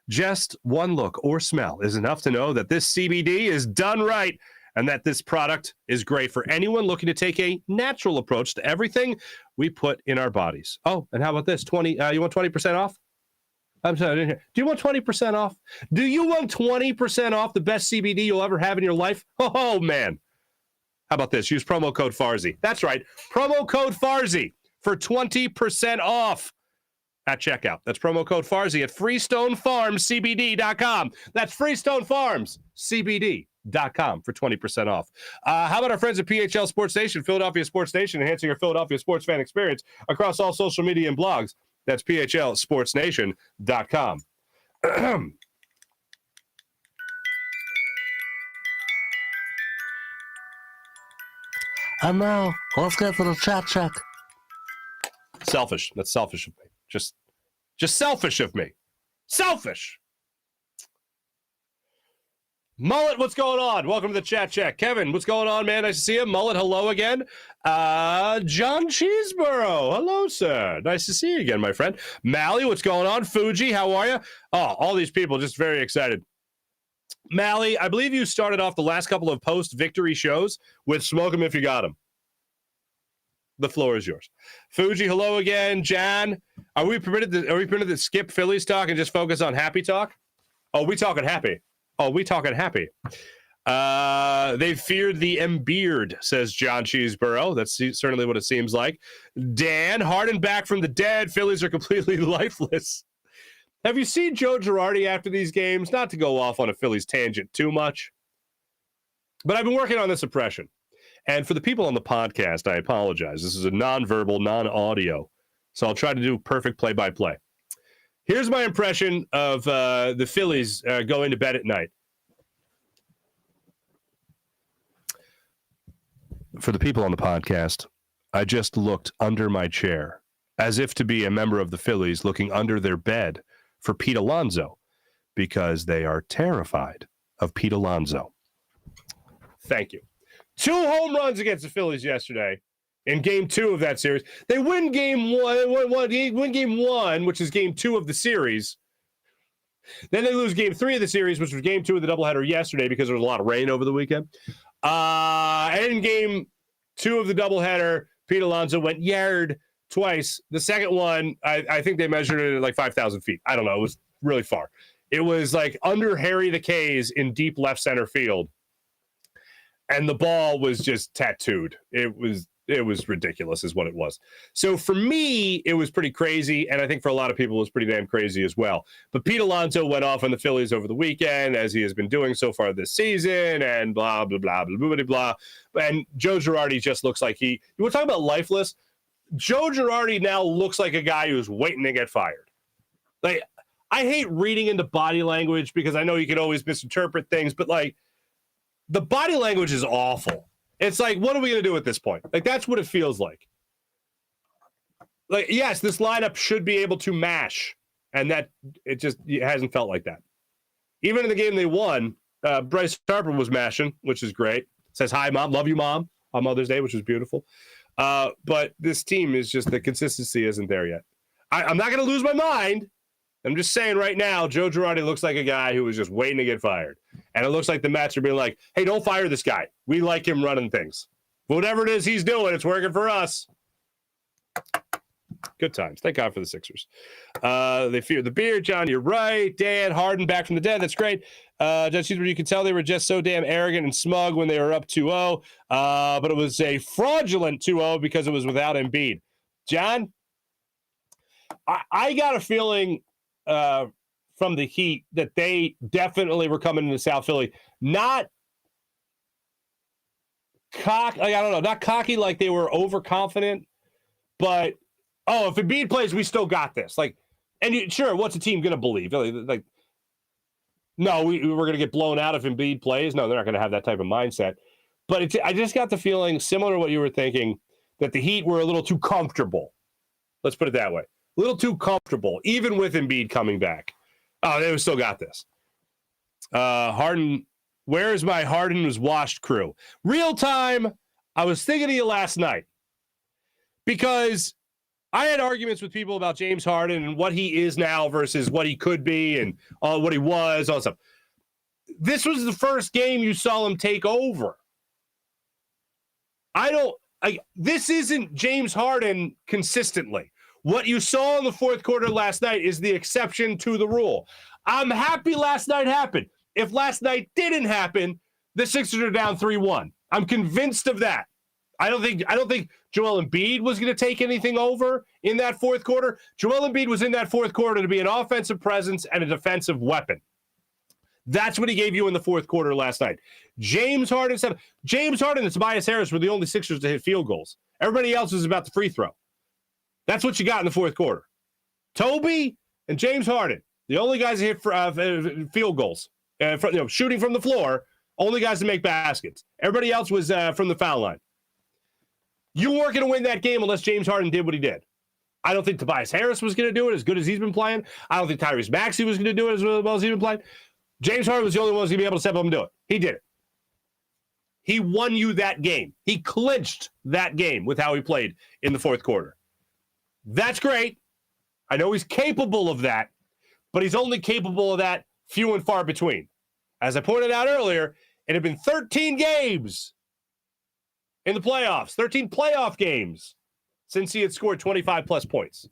Just one look or smell is enough to know that this CBD is done right and that this product is great for anyone looking to take a natural approach to everything we put in our bodies. Oh, and how about this? You want 20% off? I'm sorry. Do you want 20% off? Do you want 20% off the best CBD you'll ever have in your life? Oh, man. How about this? Use promo code Farzy. That's right. Promo code Farzy for 20% off at checkout. That's promo code Farzy at FreestoneFarmCBD.com. That's FreestoneFarmCBD.com for 20% off. How about our friends at PHL Sports Nation, Philadelphia Sports Nation, enhancing your Philadelphia sports fan experience across all social media and blogs. That's PHLSportsNation.com. And now, let's get to the chat check. Selfish. That's selfish of me. Just selfish of me. Selfish. Mullet, what's going on? Welcome to the chat check. Kevin, what's going on, man? Nice to see you. Mullet, hello again. John Cheeseborough, hello, sir. Nice to see you again, my friend. Mally, what's going on? Fuji, how are you? Oh, all these people just very excited. Mally, I believe you started off the last couple of post-victory shows with Smoke 'em if you got 'em. The floor is yours. Fuji, hello again. Jan, are we permitted to skip Phillies talk and just focus on happy talk? Oh, we talking happy. They feared the Embiid, says John Cheeseborough. That's certainly what it seems like. Dan, Harden back from the dead. Phillies are completely lifeless. Have you seen Joe Girardi after these games? Not to go off on a Phillies tangent too much, but I've been working on this impression. And for the people on the podcast, I apologize. This is a non-verbal, non-audio, so I'll try to do perfect play-by-play. Here's my impression of the Phillies going to bed at night. For the people on the podcast, I just looked under my chair, as if to be a member of the Phillies looking under their bed for Pete Alonso, because they are terrified of Pete Alonso. Thank you. 2 home runs against the Phillies yesterday in game 2 of that series. They win game one, which is game 2 of the series. Then they lose game 3 of the series, which was game 2 of the doubleheader yesterday because there was a lot of rain over the weekend. And in game 2 of the doubleheader, Pete Alonso went yard twice. The second one, I think they measured it at like 5,000 feet. I don't know. It was really far. It was like under Harry the K's in deep left center field. And the ball was just tattooed. It was ridiculous is what it was. So for me, it was pretty crazy. And I think for a lot of people, it was pretty damn crazy as well. But Pete Alonso went off on the Phillies over the weekend, as he has been doing so far this season, and blah, blah, blah, blah, blah, blah. And Joe Girardi just looks like you were talking about lifeless. Joe Girardi now looks like a guy who's waiting to get fired. Like, I hate reading into body language because I know you can always misinterpret things, but like, the body language is awful. It's like, what are we going to do at this point? Like, that's what it feels like. Like, yes, this lineup should be able to mash, and that it hasn't felt like that. Even in the game they won, Bryce Harper was mashing, which is great. Says, hi, Mom. Love you, Mom, on Mother's Day, which was beautiful. But this team is just, the consistency isn't there yet. I'm not going to lose my mind. I'm just saying right now, Joe Girardi looks like a guy who was just waiting to get fired. And it looks like the Mets are being like, hey, don't fire this guy. We like him running things. Whatever it is he's doing, it's working for us. Good times. Thank God for the Sixers. They fear the beer. John, you're right. Dan, Harden back from the dead. That's great. Judge, you can tell they were just so damn arrogant and smug when they were up 2-0. But it was a fraudulent 2-0 because it was without Embiid. John, I got a feeling from the Heat that they definitely were coming into South Philly. Not cocky like they were overconfident, but if Embiid plays, we still got this. Sure, what's a team going to believe? Like, no, we're going to get blown out if Embiid plays. No, they're not going to have that type of mindset. But I just got the feeling, similar to what you were thinking, that the Heat were a little too comfortable. Let's put it that way. A little too comfortable, even with Embiid coming back. Oh, they still got this. Harden, where is my Harden was washed crew? Real time, I was thinking of you last night because I had arguments with people about James Harden and what he is now versus what he could be and what he was, all that stuff. This was the first game you saw him take over. This isn't James Harden consistently. What you saw in the fourth quarter last night is the exception to the rule. I'm happy last night happened. If last night didn't happen, the Sixers are down 3-1. I'm convinced of that. I don't think Joel Embiid was going to take anything over in that fourth quarter. Joel Embiid was in that fourth quarter to be an offensive presence and a defensive weapon. That's what he gave you in the fourth quarter last night. James Harden and Tobias Harris were the only Sixers to hit field goals. Everybody else was about the free throw. That's what you got in the fourth quarter. Toby and James Harden, the only guys that hit field goals, shooting from the floor, only guys to make baskets. Everybody else was from the foul line. You weren't going to win that game unless James Harden did what he did. I don't think Tobias Harris was going to do it as good as he's been playing. I don't think Tyrese Maxey was going to do it as well as he's been playing. James Harden was the only one who's going to be able to step up and do it. He did it. He won you that game. He clinched that game with how he played in the fourth quarter. That's great. I know he's capable of that, but he's only capable of that few and far between. As I pointed out earlier, it had been 13 games in the playoffs, 13 playoff games since he had scored 25-plus points.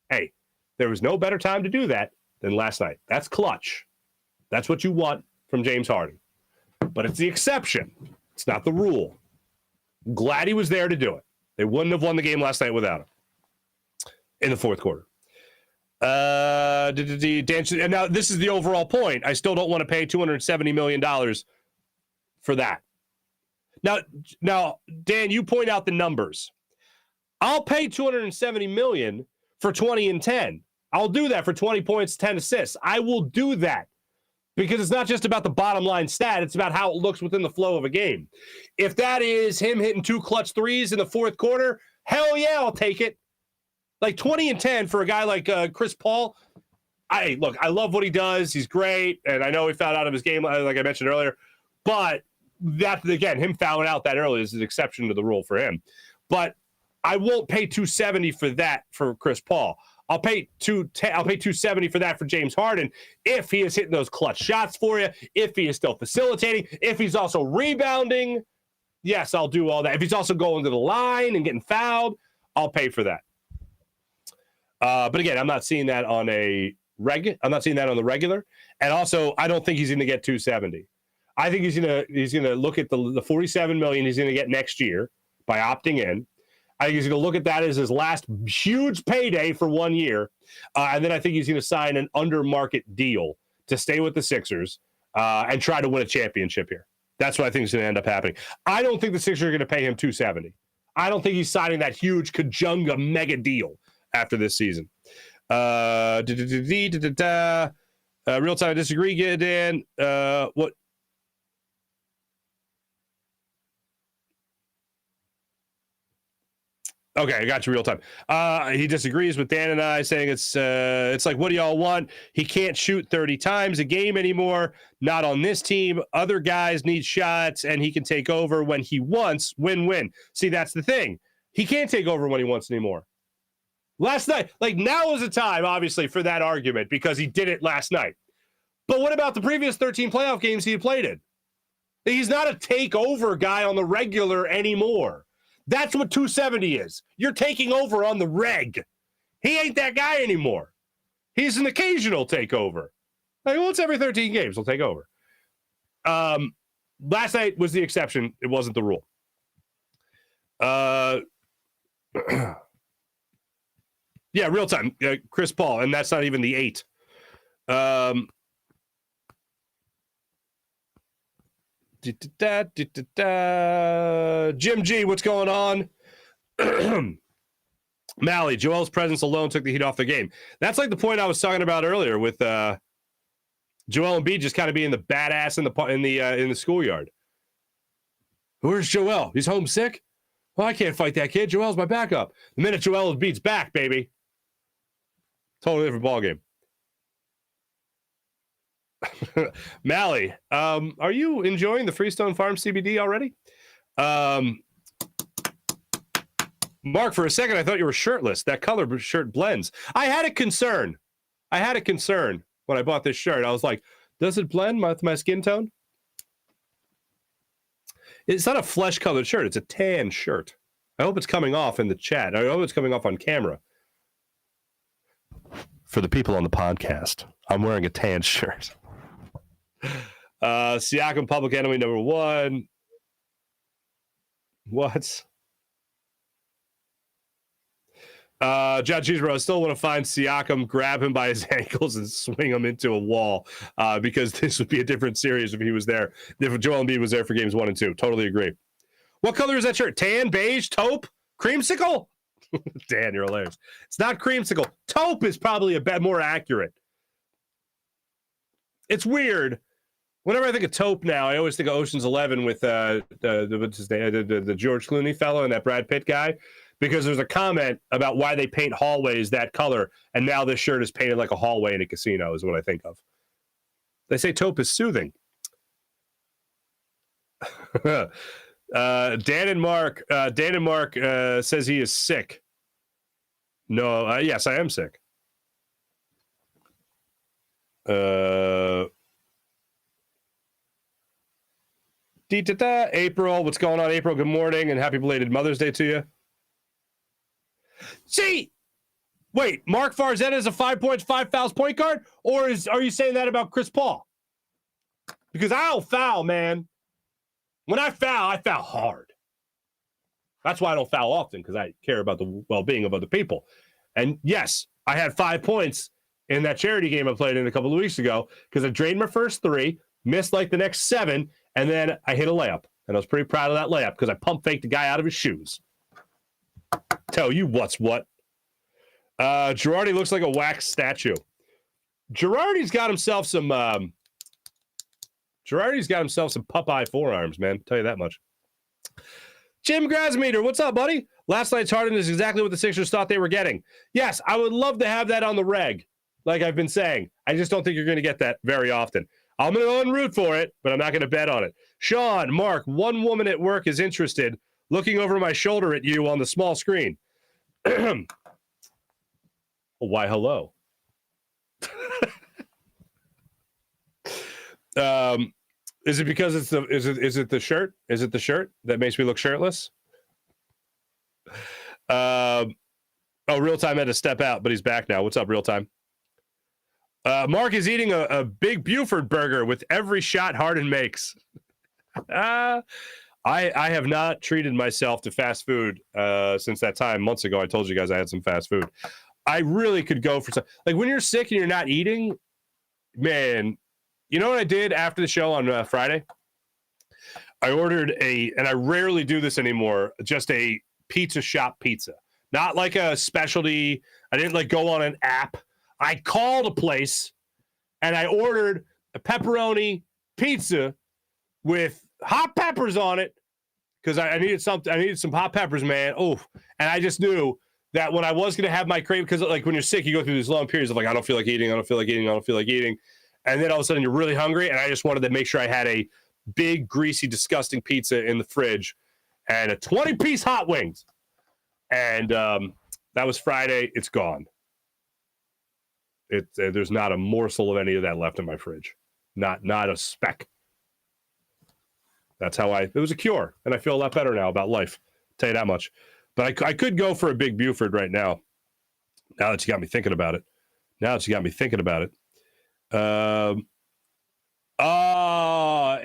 Hey, there was no better time to do that than last night. That's clutch. That's what you want from James Harden. But it's the exception. It's not the rule. I'm glad he was there to do it. They wouldn't have won the game last night without him in the fourth quarter. And now this is the overall point. I still don't want to pay $270 million for that. Now, Dan, you point out the numbers. I'll pay $270 million for 20 and 10. I'll do that for 20 points, 10 assists. I will do that because it's not just about the bottom line stat. It's about how it looks within the flow of a game. If that is him hitting 2 clutch threes in the fourth quarter, hell yeah, I'll take it. Like 20 and 10 for a guy like Chris Paul. I love what he does. He's great. And I know he fouled out of his game, like I mentioned earlier. But that, again, him fouling out that early is an exception to the rule for him. But I won't pay $270 for that for Chris Paul. I'll pay $270 for that for James Harden if he is hitting those clutch shots for you, if he is still facilitating, if he's also rebounding. Yes, I'll do all that. If he's also going to the line and getting fouled, I'll pay for that. But again, I'm not seeing that on the regular. And also, I don't think he's going to get $270. I think he's going to look at the $47 million he's going to get next year by opting in. I think he's going to look at that as his last huge payday for 1 year. And then I think he's going to sign an under-market deal to stay with the Sixers and try to win a championship here. That's what I think is going to end up happening. I don't think the Sixers are going to pay him $270. I don't think he's signing that huge Kajunga mega deal after this season. Real time, I disagree, Dan. What? Okay, I got you real time. He disagrees with Dan and I, saying it's like, what do y'all want? He can't shoot 30 times a game anymore. Not on this team. Other guys need shots, and he can take over when he wants. Win-win. See, that's the thing. He can't take over when he wants anymore. Last night, now is the time, obviously, for that argument because he did it last night. But what about the previous 13 playoff games he had played in? He's not a takeover guy on the regular anymore. That's what 270 is. You're taking over on the reg. He ain't that guy anymore. He's an occasional takeover. Like, well, it's every 13 games. He'll take over. Last night was the exception. It wasn't the rule. Yeah, real time. Chris Paul, and that's not even the 8. Jim G, what's going on? Mally, Joel's presence alone took the heat off the game. That's like the point I was talking about earlier with Joel Embiid just kind of being the badass in the schoolyard. Where's Joel? He's homesick? Well, I can't fight that kid. Joel's my backup. The minute Joel Embiid's back, baby. Totally different ballgame. Mally, are you enjoying the Freestone Farm CBD already? Mark, for a second, I thought you were shirtless. That color shirt blends. I had a concern when I bought this shirt. I was like, does it blend with my skin tone? It's not a flesh-colored shirt. It's a tan shirt. I hope it's coming off in the chat. I hope it's coming off on camera. For the people on the podcast, I'm wearing a tan shirt. Siakam, public enemy number 1. What? John Cheesebro, I still want to find Siakam, grab him by his ankles, and swing him into a wall because this would be a different series if he was there. If Joel Embiid was there for games 1 and 2. Totally agree. What color is that shirt? Tan, beige, taupe, creamsicle? Dan, you're hilarious. It's not creamsicle. Taupe is probably a bit more accurate. It's weird. Whenever I think of taupe now, I always think of Ocean's 11 with the George Clooney fellow and that Brad Pitt guy, because there's a comment about why they paint hallways that color, and now this shirt is painted like a hallway in a casino is what I think of. They say taupe is soothing. Dan and Mark says he is sick. No, yes, I am sick. April, what's going on, April? Good morning and happy belated Mother's Day to you. See, wait, Mark Farzetta is a 5 points, 5 fouls point guard, or are you saying that about Chris Paul? Because I don't foul, man. When I foul hard. That's why I don't foul often, because I care about the well-being of other people. And yes, I had 5 points in that charity game I played in a couple of weeks ago because I drained my first 3, missed like the next 7, and then I hit a layup. And I was pretty proud of that layup because I pump faked the guy out of his shoes. Tell you what's what. Girardi looks like a wax statue. Girardi's got himself some Popeye forearms, man. Tell you that much. Jim Grasmeter, what's up, buddy? Last night's Harden is exactly what the Sixers thought they were getting. Yes, I would love to have that on the reg, like I've been saying. I just don't think you're going to get that very often. I'm going to go and root for it, but I'm not going to bet on it. Sean, Mark, one woman at work is interested, looking over my shoulder at you on the small screen. Why, hello. Is it because is it the shirt? Is it the shirt that makes me look shirtless? Real Time had to step out, but he's back now. What's up, Real Time? Mark is eating a big Buford burger with every shot Harden makes. I have not treated myself to fast food since that time months ago. I told you guys I had some fast food. I really could go for some. Like when you're sick and you're not eating, man. You know what I did after the show on Friday? I ordered and I rarely do this anymore, just a pizza shop pizza. Not like a specialty. I didn't like go on an app. I called a place and I ordered a pepperoni pizza with hot peppers on it because I needed something. I needed some hot peppers, man. Oh, and I just knew that when I was going to have my crave, because like when you're sick, you go through these long periods of like, I don't feel like eating. And then all of a sudden you're really hungry. And I just wanted to make sure I had a big, greasy, disgusting pizza in the fridge and a 20-piece hot wings. And that was Friday. It's gone. There's not a morsel of any of that left in my fridge. Not a speck. That's how it was a cure. And I feel a lot better now about life. tell you that much. But I could go for a Big Buford right now. Now that you got me thinking about it.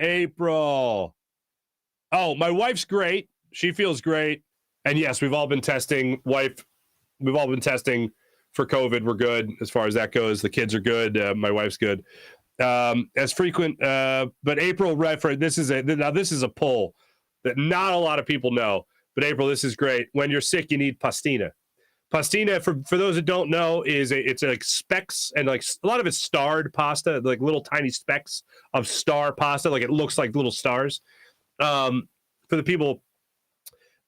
April. Oh, my wife's great. She feels great. And yes, we've all been testing. We've all been testing for COVID. We're good as far as that goes. The kids are good. My wife's good. As frequent, but April Redford, this is a poll that not a lot of people know. But April, this is great. When you're sick, you need pastina. Pastina, for those that don't know, it's like specks, and like a lot of it's starred pasta, like little tiny specks of star pasta, like it looks like little stars. For the people,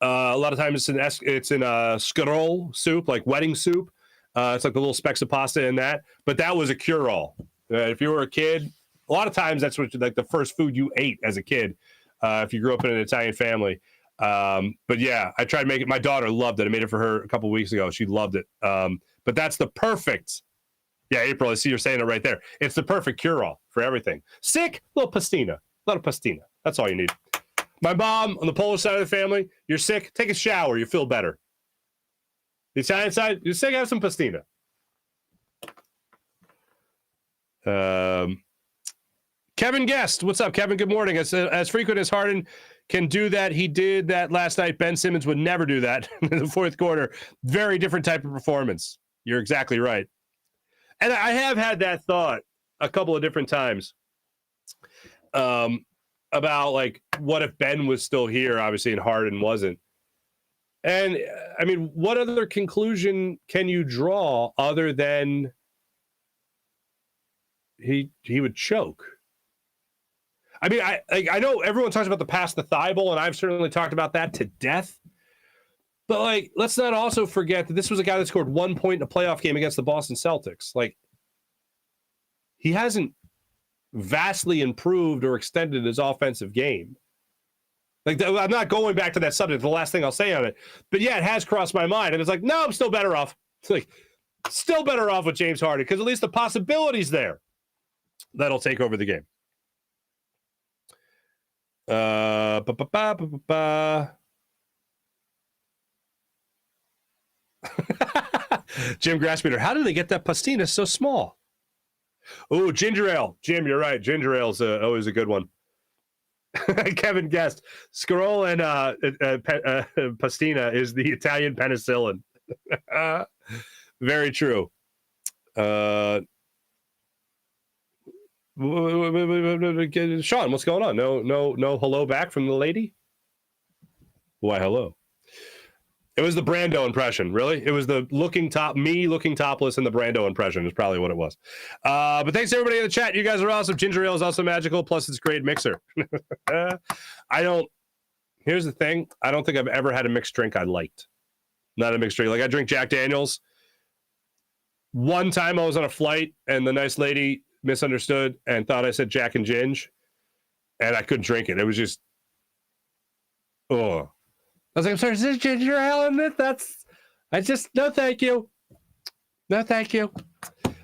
a lot of times it's in a scarol soup, like wedding soup. It's like the little specks of pasta in that. But that was a cure-all. If you were a kid, a lot of times that's what like the first food you ate as a kid. If you grew up in an Italian family. But yeah, I tried to make it. My daughter loved it. I made it for her a couple of weeks ago. She loved it. But that's the perfect. Yeah, April, I see you're saying it right there. It's the perfect cure-all for everything. Sick, little pastina. A lot of pastina. That's all you need. My mom, on the Polish side of the family, you're sick, take a shower. You feel better. The Italian side, you're sick, have some pastina. Kevin Guest, what's up, Kevin? Good morning. As frequent as Harden can do that, he did that last night. Ben Simmons would never do that in the fourth quarter. Very different type of performance. You're exactly right. And I have had that thought a couple of different times about, like, what if Ben was still here, obviously, and Harden wasn't? And, I mean, what other conclusion can you draw other than he would choke? I mean, I know everyone talks about the pass the thigh bowl, and I've certainly talked about that to death. But, like, let's not also forget that this was a guy that scored 1 point in a playoff game against the Boston Celtics. Like, he hasn't vastly improved or extended his offensive game. Like, I'm not going back to that subject, the last thing I'll say on it. But, yeah, it has crossed my mind. And it's like, no, I'm still better off. It's like, still better off with James Harden because at least the possibility's there. That'll take over the game. Jim Grassmeter, how did they get that pastina so small? Oh, ginger ale. Jim, you're right. Ginger ale is always a good one. Kevin Guest, Scarol and pastina is the Italian penicillin. Very true. Sean, what's going on? No hello back from the lady? Why hello? It was the Brando impression, really. It was the looking topless in the Brando impression is probably what it was. But thanks to everybody in the chat. You guys are awesome. Ginger ale is also magical. Plus, it's a great mixer. Here's the thing. I don't think I've ever had a mixed drink I liked. Not a mixed drink. Like, I drink Jack Daniels. One time I was on a flight, and the nice lady misunderstood and thought I said Jack and Ginge, and I couldn't drink it. It was just, oh. I was like, I'm sorry, is this ginger ale in it? No, thank you. No, thank you.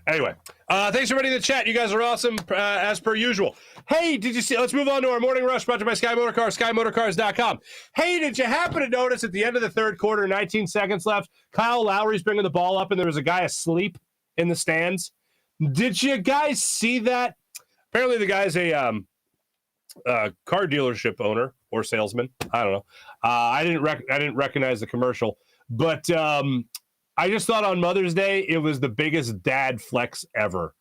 Anyway, thanks everybody in the chat. You guys are awesome, as per usual. Hey, did you see, let's move on to our morning rush brought to you by Sky Motorcars, SkyMotorcars.com. Hey, did you happen to notice at the end of the third quarter, 19 seconds left, Kyle Lowry's bringing the ball up and there was a guy asleep in the stands? Did you guys see that? Apparently the guy's a car dealership owner or salesman. I don't know. I didn't recognize the commercial, but I just thought on Mother's Day it was the biggest dad flex ever.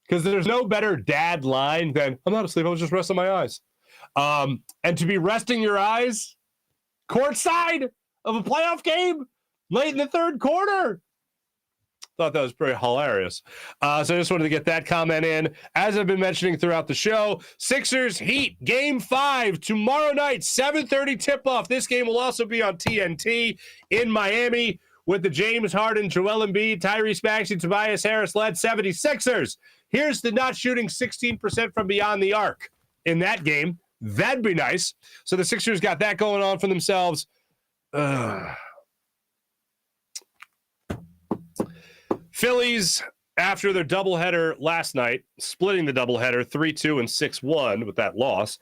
Because there's no better dad line than, I'm not asleep, I was just resting my eyes. And to be resting your eyes courtside of a playoff game late in the third quarter. Thought that was pretty hilarious. So I just wanted to get that comment in. As I've been mentioning throughout the show, Sixers Heat Game 5 tomorrow night, 7:30 tip-off. This game will also be on TNT in Miami with the James Harden, Joel Embiid, Tyrese Maxey, Tobias Harris led 76ers. Here's the not shooting 16% from beyond the arc in that game. That'd be nice. So the Sixers got that going on for themselves. Phillies, after their doubleheader last night, splitting the doubleheader 3-2 and 6-1 with that loss,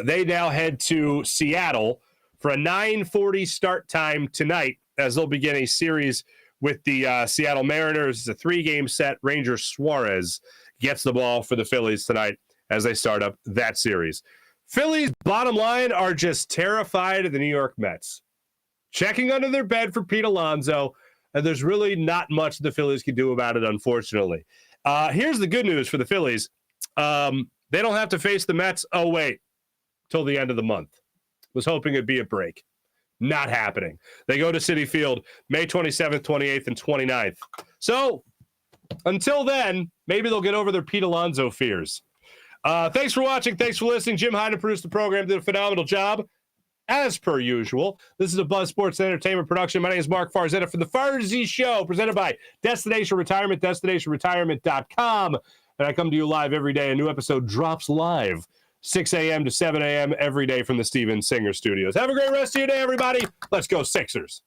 they now head to Seattle for a 9:40 start time tonight, as they'll begin a series with the Seattle Mariners. It's a 3-game set. Ranger Suarez gets the ball for the Phillies tonight as they start up that series. Phillies, bottom line, are just terrified of the New York Mets. Checking under their bed for Pete Alonso, and there's really not much the Phillies can do about it, unfortunately. Here's the good news for the Phillies. They don't have to face the Mets, till the end of the month. Was hoping it'd be a break. Not happening. They go to Citi Field May 27th, 28th, and 29th. So until then, maybe they'll get over their Pete Alonso fears. Thanks for watching. Thanks for listening. Jim Hyden produced the program, did a phenomenal job, as per usual. This is a Buzz Sports Entertainment production. My name is Mark Farzetta for the Farzy Show, presented by Destination Retirement, destinationretirement.com. And I come to you live every day. A new episode drops live 6 a.m. to 7 a.m. every day from the Steven Singer Studios. Have a great rest of your day, everybody. Let's go Sixers.